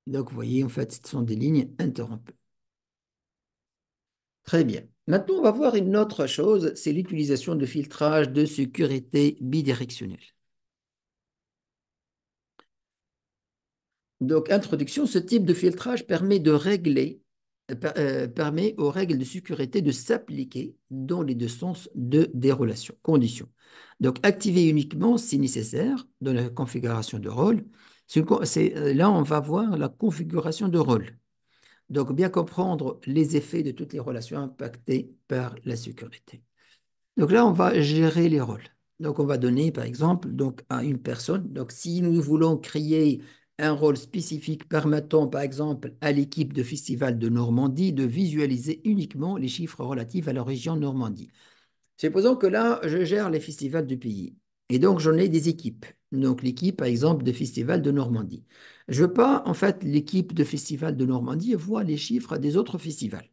Donc, vous voyez, en fait, ce sont des lignes interrompues. Très bien. Maintenant, on va voir une autre chose, c'est l'utilisation de filtrage de sécurité bidirectionnel. Donc, introduction, ce type de filtrage permet de régler, permet aux règles de sécurité de s'appliquer dans les deux sens des relations, conditions. Donc, activer uniquement si nécessaire dans la configuration de rôle. Là, on va voir la configuration de rôle. Donc, bien comprendre les effets de toutes les relations impactées par la sécurité. Donc là, on va gérer les rôles. Donc, on va donner, par exemple, donc, à une personne. Donc, si nous voulons créer un rôle spécifique permettant, par exemple, à l'équipe de Festival de Normandie de visualiser uniquement les chiffres relatifs à la région Normandie. Supposons que là, je gère les festivals du pays. Et donc, j'en ai des équipes. Donc, l'équipe, par exemple, de Festival de Normandie. Je veux pas, en fait, l'équipe de Festival de Normandie voit les chiffres des autres festivals.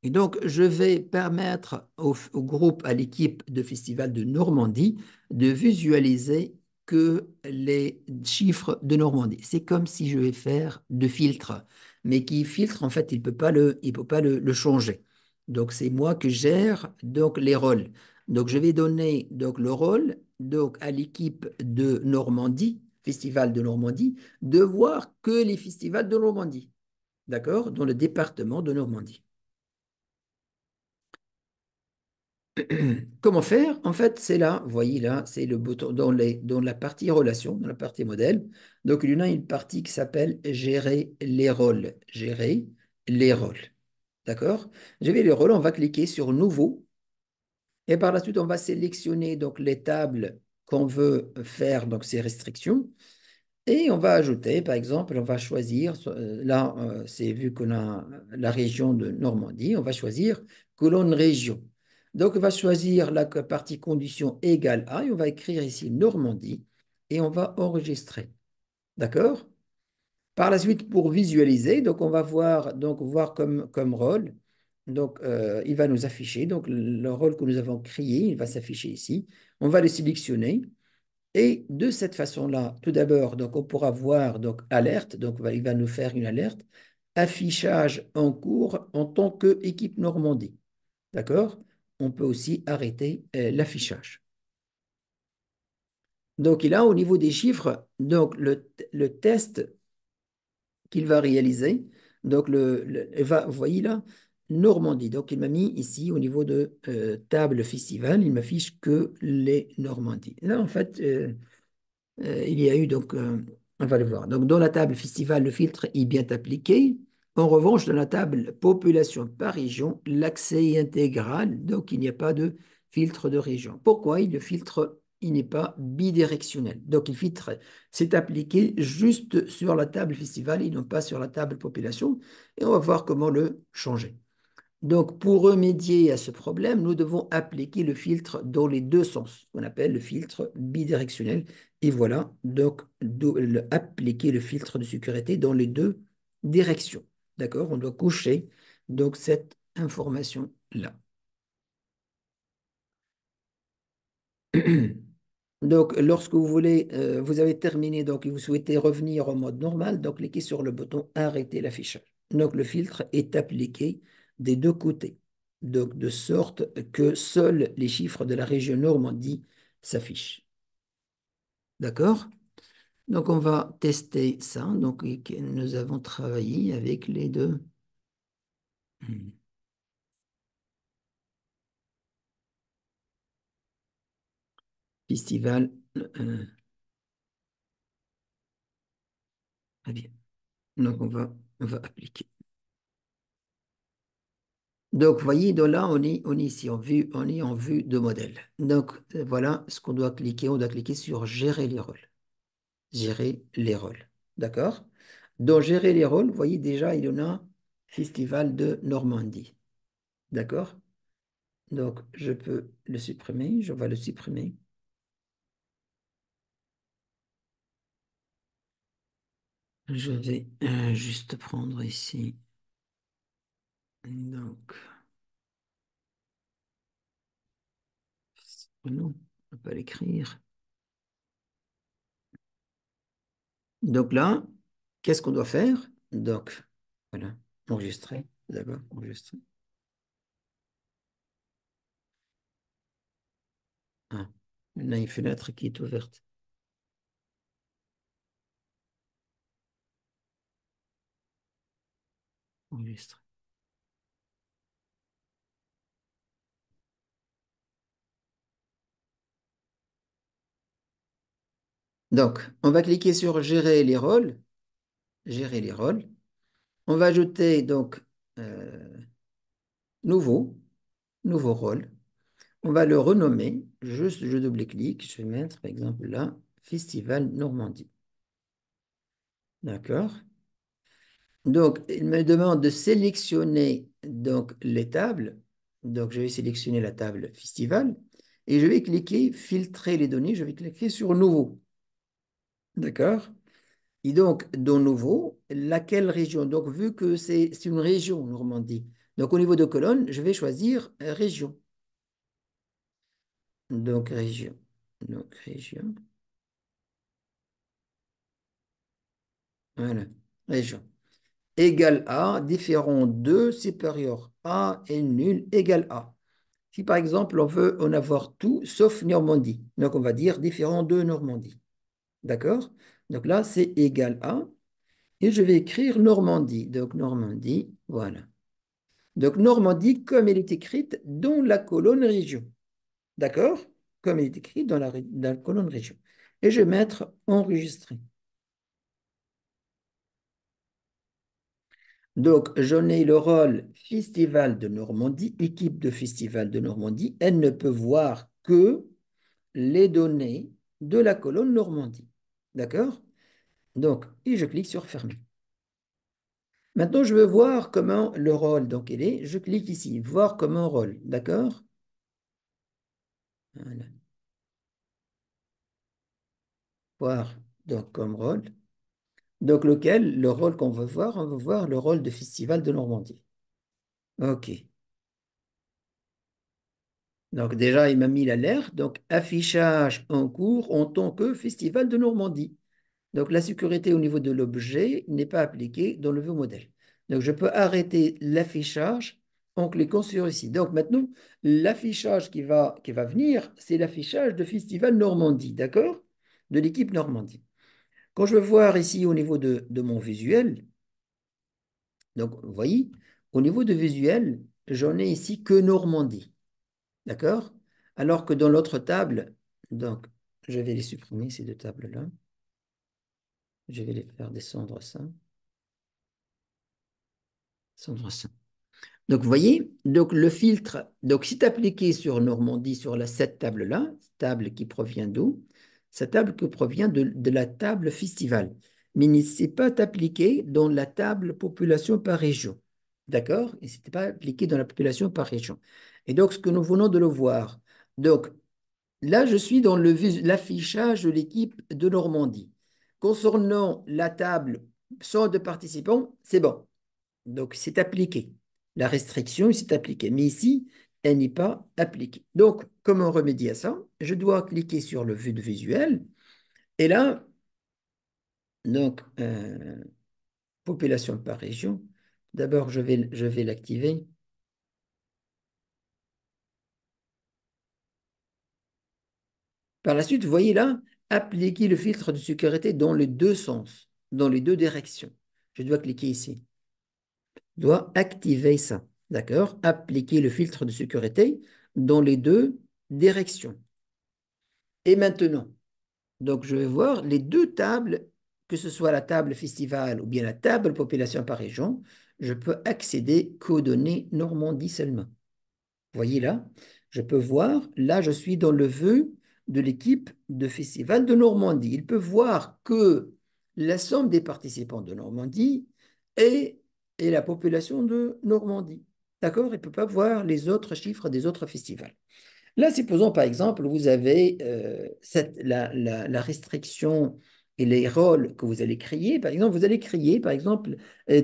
Et donc, je vais permettre au groupe, à l'équipe de Festival de Normandie, de visualiser que les chiffres de Normandie. C'est comme si je vais faire de filtre, mais qui filtre, en fait, il peut pas le changer. Donc, c'est moi qui gère donc, les rôles. Donc, je vais donner donc, le rôle donc, à l'équipe de Normandie, Festival de Normandie, de voir que les festivals de Normandie, d'accord, dans le département de Normandie. Comment faire? En fait, c'est là, vous voyez là, c'est le bouton dans la partie relation, dans la partie modèle. Donc, il y en a une partie qui s'appelle gérer les rôles. Gérer les rôles. D'accord? Gérer les rôles, on va cliquer sur nouveau et par la suite, on va sélectionner donc les tables qu'on veut faire, donc ces restrictions. Et on va ajouter, par exemple, on va choisir, là, c'est vu qu'on a la région de Normandie, on va choisir colonne région. Donc, on va choisir la partie condition égale à, et on va écrire ici Normandie, et on va enregistrer. D'accord? Par la suite, pour visualiser, donc on va voir comme rôle. Donc, il va nous afficher. Donc, le rôle que nous avons créé, il va s'afficher ici. On va le sélectionner. Et de cette façon-là, tout d'abord, donc on pourra voir donc alerte, donc il va nous faire une alerte, affichage en cours en tant qu'équipe Normandie. D'accord? On peut aussi arrêter l'affichage. Donc là, au niveau des chiffres, donc le test qu'il va réaliser, donc vous voyez là, Normandie. Donc il m'a mis ici au niveau de table festival, il m'affiche que les Normandies. Là, en fait, il y a eu donc, on va le voir. Donc, dans la table festival, le filtre est bien appliqué. En revanche, dans la table population par région, l'accès est intégral, donc il n'y a pas de filtre de région. Pourquoi? Le filtre, il n'est pas bidirectionnel. Donc, il filtre, c'est appliqué juste sur la table festival et non pas sur la table population. Et on va voir comment le changer. Donc, pour remédier à ce problème, nous devons appliquer le filtre dans les deux sens, ce qu'on appelle le filtre bidirectionnel. Et voilà, donc, appliquer le filtre de sécurité dans les deux directions. D'accord? On doit coucher donc cette information-là. Donc, lorsque vous voulez, vous avez terminé, donc, et vous souhaitez revenir au mode normal, donc, cliquez sur le bouton Arrêter l'affichage. Donc, le filtre est appliqué des deux côtés. donc de sorte que seuls les chiffres de la région Normandie s'affichent. D'accord? Donc, on va tester ça. Donc, nous avons travaillé avec les deux. Hmm. Festival. Très bien. Donc, on va appliquer. Donc, vous voyez, donc là, on est ici on est en vue de modèle. Donc, voilà ce qu'on doit cliquer. On doit cliquer sur Gérer les rôles. Gérer les rôles. D'accord? Dans Gérer les rôles, vous voyez déjà, il y en a Festival de Normandie. D'accord? Donc, je peux le supprimer. Je vais le supprimer. Je vais juste prendre ici. Donc, oh non, on ne peut pas l'écrire. Donc là, qu'est-ce qu'on doit faire? Donc, voilà, enregistrer. D'abord, enregistrer. Ah, là, une fenêtre qui est ouverte. Enregistrer. Donc, on va cliquer sur Gérer les rôles. Gérer les rôles. On va ajouter donc euh, nouveau, nouveau rôle. On va le renommer. Juste, je double-clique. Je vais mettre, par exemple, là, Festival Normandie. D'accord? Donc, il me demande de sélectionner donc, les tables. Donc, je vais sélectionner la table Festival et je vais cliquer Filtrer les données. Je vais cliquer sur Nouveau. D'accord? Et donc, dans Nouveau, laquelle région? Donc, vu que c'est une région, Normandie. Donc, au niveau de colonne, je vais choisir Région. Donc, Région. Donc, Région. Voilà. Région. Égal à, différent de, supérieur à et nul égal à. Si par exemple on veut en avoir tout sauf Normandie, donc on va dire différent de Normandie. D'accord? Donc là, c'est égal à, et je vais écrire Normandie. Donc Normandie, voilà. Donc Normandie, comme elle est écrite dans la colonne région. D'accord? Comme elle est écrite dans la colonne région. Et je vais mettre enregistrer. Donc, j'en ai le rôle Festival de Normandie, équipe de Festival de Normandie. Elle ne peut voir que les données de la colonne Normandie. D'accord? Donc, et je clique sur Fermer. Maintenant, je veux voir comment le rôle, donc il est, je clique ici, voir comment rôle. D'accord? Voilà. Voir, donc comme rôle. Donc, lequel, le rôle qu'on veut voir, on veut voir le rôle de Festival de Normandie. OK. Donc, déjà, il m'a mis l'alerte. Donc, affichage en cours en tant que Festival de Normandie. Donc, la sécurité au niveau de l'objet n'est pas appliquée dans le view modèle. Donc, je peux arrêter l'affichage en cliquant sur ici. Donc, maintenant, l'affichage qui va venir, c'est l'affichage de Festival Normandie, d'accord? De l'équipe Normandie. Quand je veux voir ici au niveau de mon visuel, donc, vous voyez, au niveau de visuel, j'en ai ici que Normandie, d'accord? Alors que dans l'autre table, donc, je vais les supprimer, ces deux tables-là. Je vais les faire descendre ça. Descendre ça. Donc, vous voyez, donc le filtre, donc si tu appliqué sur Normandie, sur cette table-là, table qui provient d'où? Cette table qui provient de la table festival, mais il ne s'est pas appliqué dans la table population par région. D'accord? Il ne s'était pas appliqué dans la population par région. Et donc, ce que nous venons de le voir. Donc, là, je suis dans l'affichage de l'équipe de Normandie. Concernant la table sans de participants, c'est bon. Donc, c'est appliqué. La restriction, s'est appliquée. Mais ici, elle n'est pas appliquée. Donc, comment remédier à ça? Je dois cliquer sur le vue de visuel. Et là, donc, population par région. D'abord, je vais l'activer. Par la suite, vous voyez là, appliquer le filtre de sécurité dans les deux sens, dans les deux directions. Je dois cliquer ici. Je dois activer ça. D'accord? Appliquer le filtre de sécurité dans les deux directions. Et maintenant, donc je vais voir les deux tables, que ce soit la table festival ou bien la table population par région, je peux accéder qu'aux données Normandie seulement. Vous voyez là, je peux voir, là je suis dans le vœu de l'équipe de Festival de Normandie. Il peut voir que la somme des participants de Normandie est, est la population de Normandie. D'accord? Il ne peut pas voir les autres chiffres des autres festivals. Là, supposons par exemple, vous avez la restriction et les rôles que vous allez créer. Par exemple, vous allez créer, par exemple,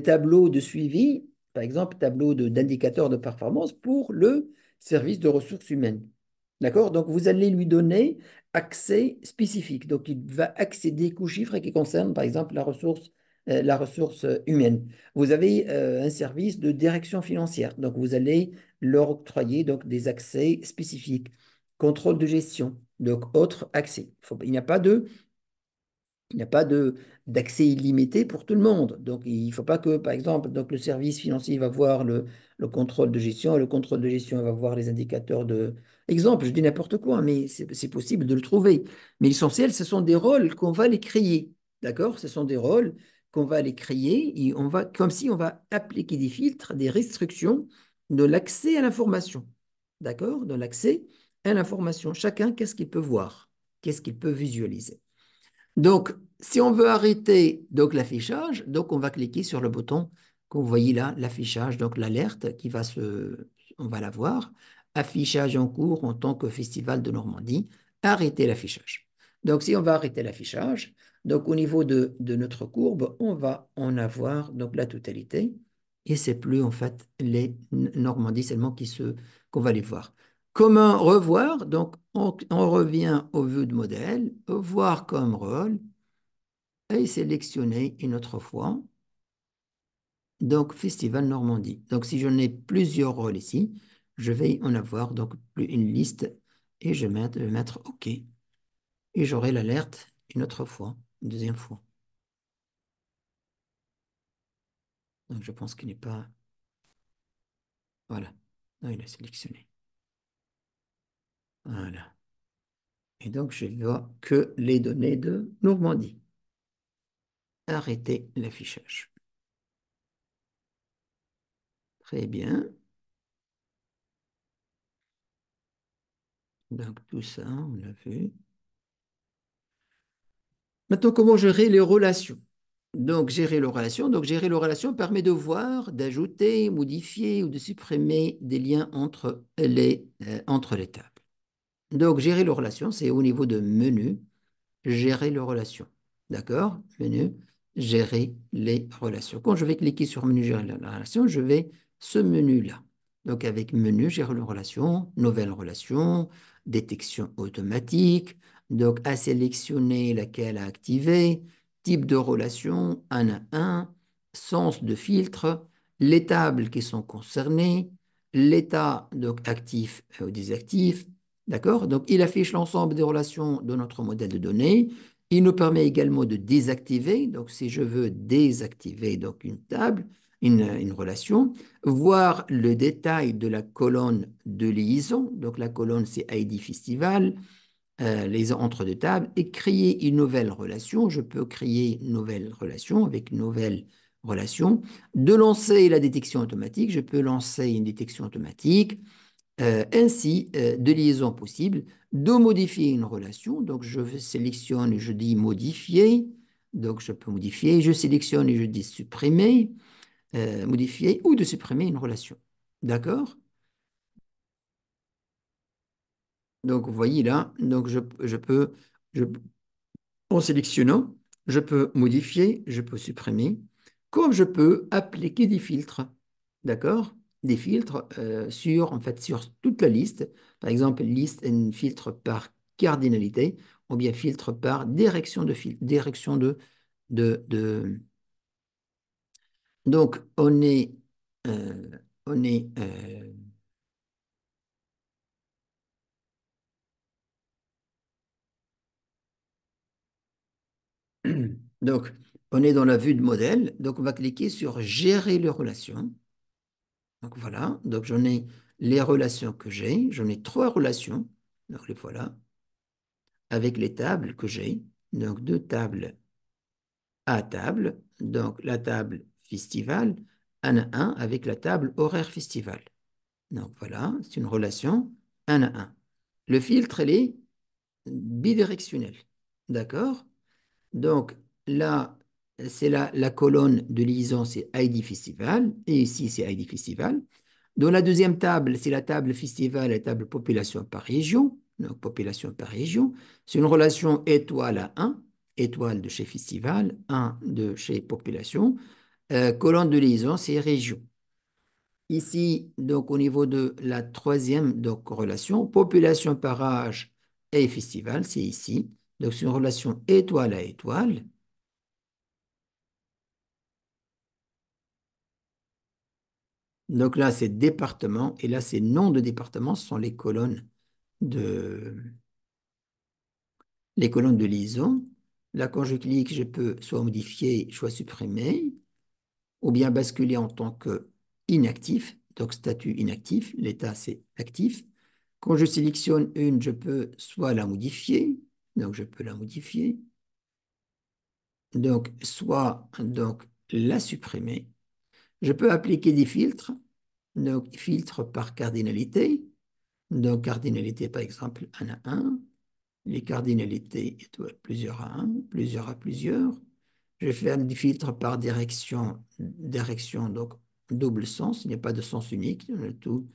tableau de suivi, par exemple, tableau d'indicateur de performance pour le service de ressources humaines. D'accord? Donc, vous allez lui donner accès spécifique. Donc, il va accéder qu'aux chiffres qui concernent, par exemple, la ressource humaine. Vous avez un service de direction financière. Donc, vous allez leur octroyer donc, des accès spécifiques. Contrôle de gestion, donc autre accès. Il n'y a pas de il n'y a pas d'accès illimité pour tout le monde. Donc, il ne faut pas que, par exemple, donc le service financier va voir le contrôle de gestion et le contrôle de gestion va voir les indicateurs de... Exemple, je dis n'importe quoi, mais c'est possible de le trouver. Mais l'essentiel, ce sont des rôles qu'on va les créer. D'accord? Ce sont des rôles qu'on va les créer et on va, comme si on va appliquer des filtres, des restrictions de l'accès à l'information. D'accord? De l'accès à l'information. Chacun, qu'est-ce qu'il peut voir? Qu'est-ce qu'il peut visualiser? Donc, si on veut arrêter donc l'affichage, donc on va cliquer sur le bouton que vous voyez là, l'affichage, donc l'alerte on va la voir. Affichage en cours en tant que Festival de Normandie. Arrêter l'affichage. Donc, si on va arrêter l'affichage, donc au niveau de notre courbe, on va en avoir donc la totalité. Et c'est plus en fait les Normandies seulement qu'on va les voir. Comment revoir? Donc, on revient au vue de modèle, voir comme rôle et sélectionner une autre fois. Donc, Festival Normandie. Donc, si j'en ai plusieurs rôles ici, je vais en avoir donc une liste et je vais mettre OK. Et j'aurai l'alerte une autre fois, une deuxième fois. Donc, je pense qu'il n'est pas... Voilà. Non, il est sélectionné. Voilà. Et donc, je vois que les données de Normandie. Arrêter l'affichage. Très bien. Donc tout ça, on l'a vu. Maintenant, comment gérer les relations? Donc gérer les relations permet de voir, d'ajouter, modifier ou de supprimer des liens entre les tables. Donc gérer les relations, c'est au niveau de menu, gérer les relations. D'accord? Menu, gérer les relations. Quand je vais cliquer sur menu, gérer les relations, je vais ce menu-là. Donc avec menu, gérer les relations, nouvelle relation, détection automatique, donc à sélectionner laquelle à activer, type de relation, un à un, sens de filtre, les tables qui sont concernées, l'état donc actif ou désactif. D'accord? Donc, il affiche l'ensemble des relations de notre modèle de données. Il nous permet également de désactiver. Donc, si je veux désactiver donc une table, une relation, voir le détail de la colonne de liaison. Donc, la colonne, c'est ID Festival, les entre deux tables, et créer une nouvelle relation. Je peux créer une nouvelle relation avec une nouvelle relation. De lancer la détection automatique, je peux lancer une détection automatique ainsi de liaisons possibles, de modifier une relation. Donc, je sélectionne et je dis modifier. Donc, je peux modifier. Je sélectionne et je dis supprimer, modifier ou de supprimer une relation. D'accord? Donc, vous voyez là, donc je- en sélectionnant, je peux modifier, je peux supprimer, comme je peux appliquer des filtres. D'accord? Des filtres en fait, sur toute la liste. Par exemple, liste un filtre par cardinalité ou bien filtre par direction de... Donc, euh, on est Donc, on est dans la vue de modèle. Donc, on va cliquer sur Gérer les relations. Donc, voilà. Donc, j'en ai les relations que j'ai. J'en ai trois relations. Donc, les voilà. Avec les tables que j'ai. Donc, deux tables à table. Donc, la table festival, un à un avec la table horaire festival. Donc, voilà. C'est une relation un à un. Le filtre, elle est bidirectionnel. D'accord? Donc là, c'est la colonne de liaison, c'est ID Festival, et ici, c'est ID Festival. Dans la deuxième table, c'est la table festival, la table population par région. Donc, population par région. C'est une relation étoile à un, étoile de chez festival, un de chez population. Colonne de liaison, c'est région. Ici, donc, au niveau de la troisième donc, relation, population par âge et festival, c'est ici. Donc, c'est une relation étoile à étoile. Donc là, c'est département et là, c'est nom de département. Ce sont de, les colonnes de liaison. Là, quand je clique, je peux soit modifier, soit supprimer, ou bien basculer en tant que inactif. Donc, statut inactif. L'état, c'est actif. Quand je sélectionne une, je peux soit la modifier. Donc, je peux la modifier. Donc, soit donc, la supprimer. Je peux appliquer des filtres. Donc, filtre par cardinalité. Donc, cardinalité, par exemple, 1 à 1. Les cardinalités, plusieurs à 1, plusieurs à plusieurs. Je vais faire des filtres par direction, donc double sens. Il n'y a pas de sens unique, on a tout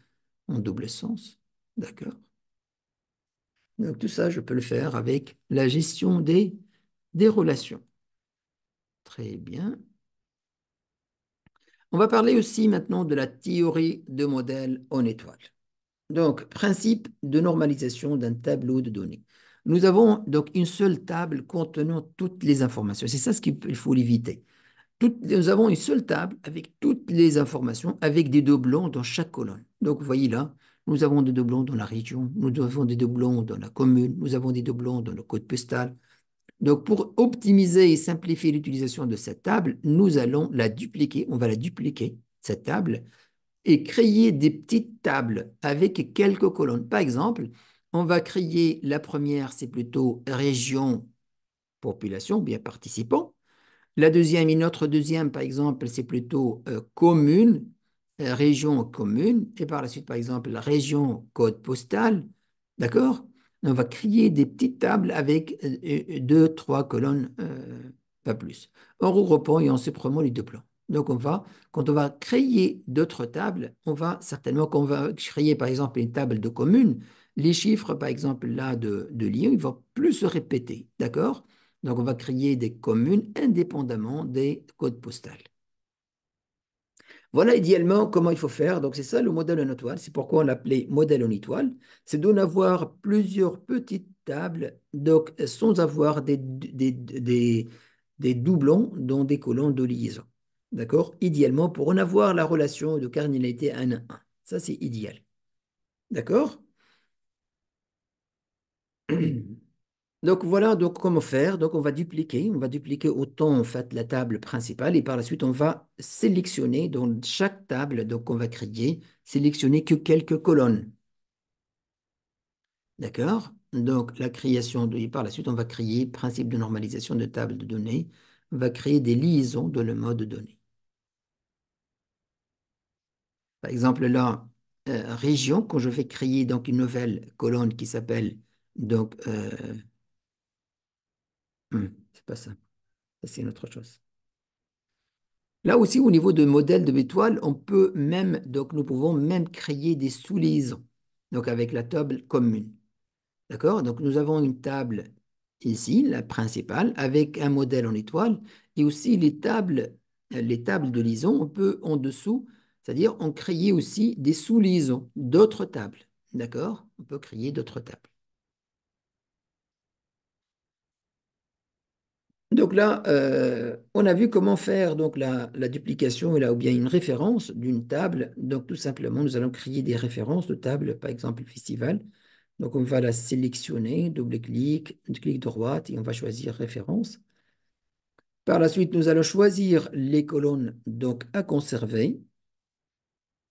en double sens. D'accord? Donc, tout ça, je peux le faire avec la gestion des relations. Très bien. On va parler aussi maintenant de la théorie de modèle en étoile. Donc, principe de normalisation d'un tableau de données. Nous avons donc une seule table contenant toutes les informations. C'est ça ce qu'il faut éviter. Nous avons une seule table avec toutes les informations, avec des doublons dans chaque colonne. Donc, vous voyez là, nous avons des doublons dans la région, nous avons des doublons dans la commune, nous avons des doublons dans le code postal. Donc, pour optimiser et simplifier l'utilisation de cette table, nous allons la dupliquer, on va la dupliquer, cette table, et créer des petites tables avec quelques colonnes. Par exemple, on va créer la première, c'est plutôt région, population, bien participant. La deuxième, une autre deuxième, par exemple, c'est plutôt commune, région commune, et par la suite, par exemple, la région code postal. D'accord? On va créer des petites tables avec deux, trois colonnes, pas plus. On regroupant et on supprimant les deux plans. Donc, quand on va créer d'autres tables, on va certainement, quand on va créer, par exemple, une table de commune, les chiffres, par exemple, là, de Lyon, ils vont plus se répéter. D'accord? Donc, on va créer des communes indépendamment des codes postaux. Voilà idéalement comment il faut faire. Donc, c'est ça le modèle en étoile. C'est pourquoi on l'appelait modèle en étoile. C'est d'en avoir plusieurs petites tables, donc sans avoir des doublons dans des colonnes de liaison. D'accord? Idéalement, pour en avoir la relation de cardinalité 1 à 1. Ça, c'est idéal. D'accord? Donc voilà donc comment faire. Donc on va dupliquer autant en fait la table principale et par la suite on va sélectionner dans chaque table donc on va créer, sélectionner que quelques colonnes. D'accord? Donc la création et par la suite on va créer principe de normalisation de table de données. On va créer des liaisons dans le mode données. Par exemple là, région, quand je vais créer donc une nouvelle colonne qui s'appelle donc c'est pas ça, ça c'est une autre chose. Là aussi, au niveau de modèle de l'étoile, on peut même, donc nous pouvons même créer des sous-liaisons, donc avec la table commune. D'accord? Donc nous avons une table ici, la principale, avec un modèle en étoile, et aussi les tables de liaison, on peut en dessous, c'est-à-dire on crée aussi des sous-liaisons, d'autres tables. D'accord? On peut créer d'autres tables. Donc là, on a vu comment faire donc la duplication ou bien une référence d'une table. Donc tout simplement, nous allons créer des références de table, par exemple festival. Donc on va la sélectionner, double-clic, clic droit et on va choisir référence. Par la suite, nous allons choisir les colonnes donc à conserver.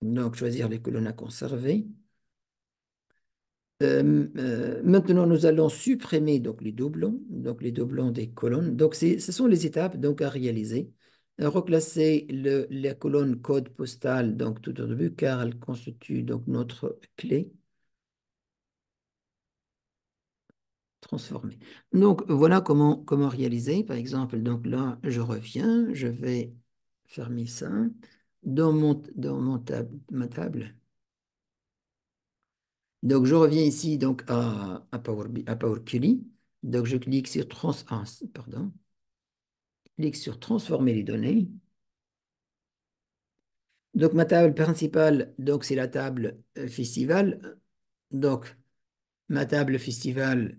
Donc, choisir les colonnes à conserver. Maintenant, nous allons supprimer donc les doublons des colonnes. Donc, ce sont les étapes donc à réaliser. Reclasser la colonne code postal donc tout au début car elle constitue donc notre clé. Transformer. Donc, voilà comment réaliser. Par exemple, donc là, je reviens, je vais fermer ça dans ma table. Donc, je reviens ici donc à Power Query. Donc, je clique sur pardon, clique sur transformer les données. Donc, ma table principale, donc c'est la table festival. Donc, ma table festival.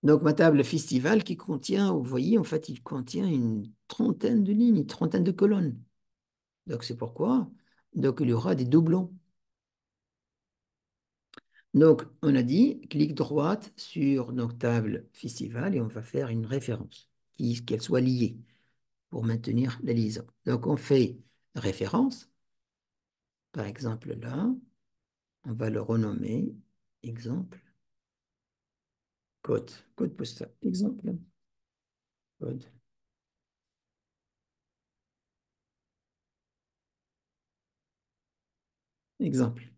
Donc, ma table festival qui contient, vous voyez, en fait, il contient une trentaine de lignes, une trentaine de colonnes. Donc, c'est pourquoi. Donc, il y aura des doublons. Donc, on a dit, clic droite sur notre table festival et on va faire une référence, qu'elle soit liée pour maintenir la liaison. Donc, on fait référence. Par exemple, là, on va le renommer, exemple, code postal, exemple, code, exemple,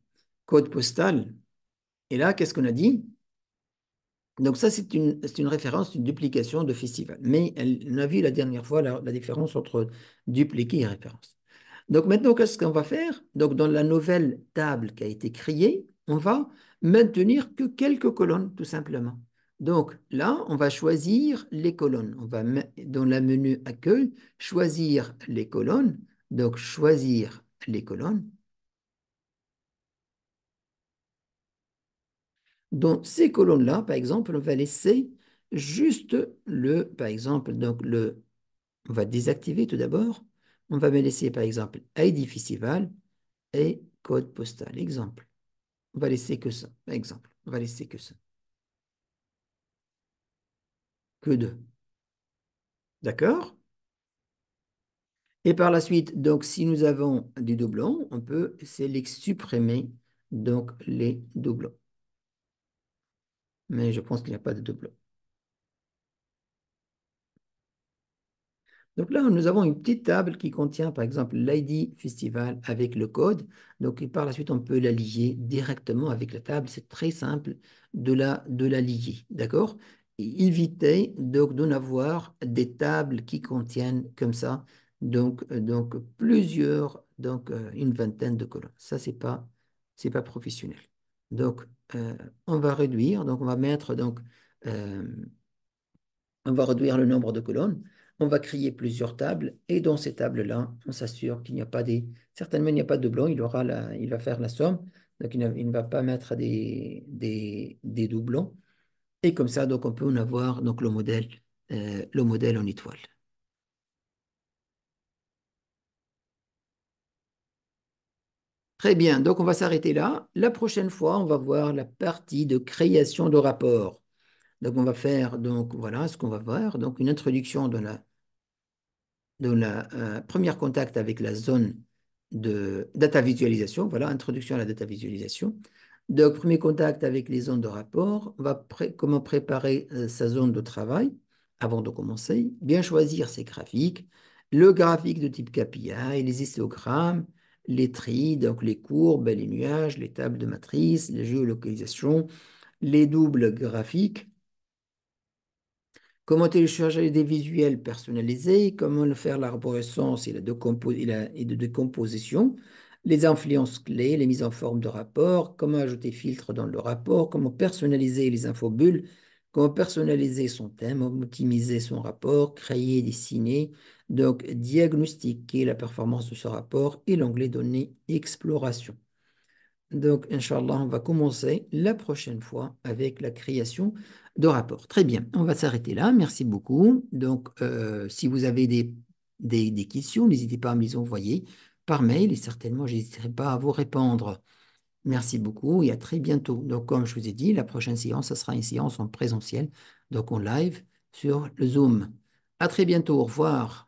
code postal. Et là, qu'est-ce qu'on a dit? Donc ça, c'est une référence, une duplication de festival. Mais on a vu la dernière fois la différence entre dupliquer et référence. Donc maintenant, qu'est-ce qu'on va faire? Donc dans la nouvelle table qui a été créée, on va maintenir que quelques colonnes, tout simplement. Donc là, on va choisir les colonnes. On va, dans la menu accueil, choisir les colonnes. Donc choisir les colonnes. Dans ces colonnes-là, par exemple, on va laisser juste par exemple, on va désactiver tout d'abord. On va me laisser, par exemple, ID Festival et code postal. Exemple. On va laisser que ça. Exemple. On va laisser que ça. Que deux. D'accord? Et par la suite, donc, si nous avons des doublons, on peut supprimer donc les doublons. Mais je pense qu'il n'y a pas de doublons. Donc là, nous avons une petite table qui contient, par exemple, l'ID festival avec le code. Donc, et par la suite, on peut la lier directement avec la table. C'est très simple de la lier. D'accord? Et évitez donc d'en avoir des tables qui contiennent comme ça, donc plusieurs, une vingtaine de colonnes. Ça, c'est pas professionnel. Donc, on va réduire. Donc, on va mettre euh, on va réduire le nombre de colonnes, on va créer plusieurs tables, et dans ces tables-là, on s'assure qu'il n'y a pas certainement il n'y a pas de doublons, il va faire la somme, donc il ne va pas mettre des doublons, et comme ça, donc on peut en avoir donc le modèle en étoile. Très bien, donc on va s'arrêter là. La prochaine fois, on va voir la partie de création de rapport. Donc on va faire, donc voilà ce qu'on va voir, donc une introduction de la première contact avec la zone de data visualisation, voilà, introduction à la data visualisation. Donc, premier contact avec les zones de rapport, comment préparer sa zone de travail avant de commencer, bien choisir ses graphiques, le graphique de type KPI, les histogrammes, les tris, donc les courbes, les nuages, les tables de matrice, les géolocalisations, les doubles graphiques, comment télécharger des visuels personnalisés, comment faire l'arborescence et de décomposition, les influences clés, les mises en forme de rapport, comment ajouter filtre dans le rapport, comment personnaliser les infobulles, comment personnaliser son thème, optimiser son rapport, créer, dessiner, donc diagnostiquer la performance de ce rapport et l'onglet données exploration. Donc, Inch'Allah, on va commencer la prochaine fois avec la création de rapports. Très bien, on va s'arrêter là. Merci beaucoup. Donc, si vous avez des questions, n'hésitez pas à me les envoyer par mail et certainement, je n'hésiterai pas à vous répondre. Merci beaucoup et à très bientôt. Donc, comme je vous ai dit, la prochaine séance, ce sera une séance en présentiel, donc en live sur le Zoom. À très bientôt. Au revoir.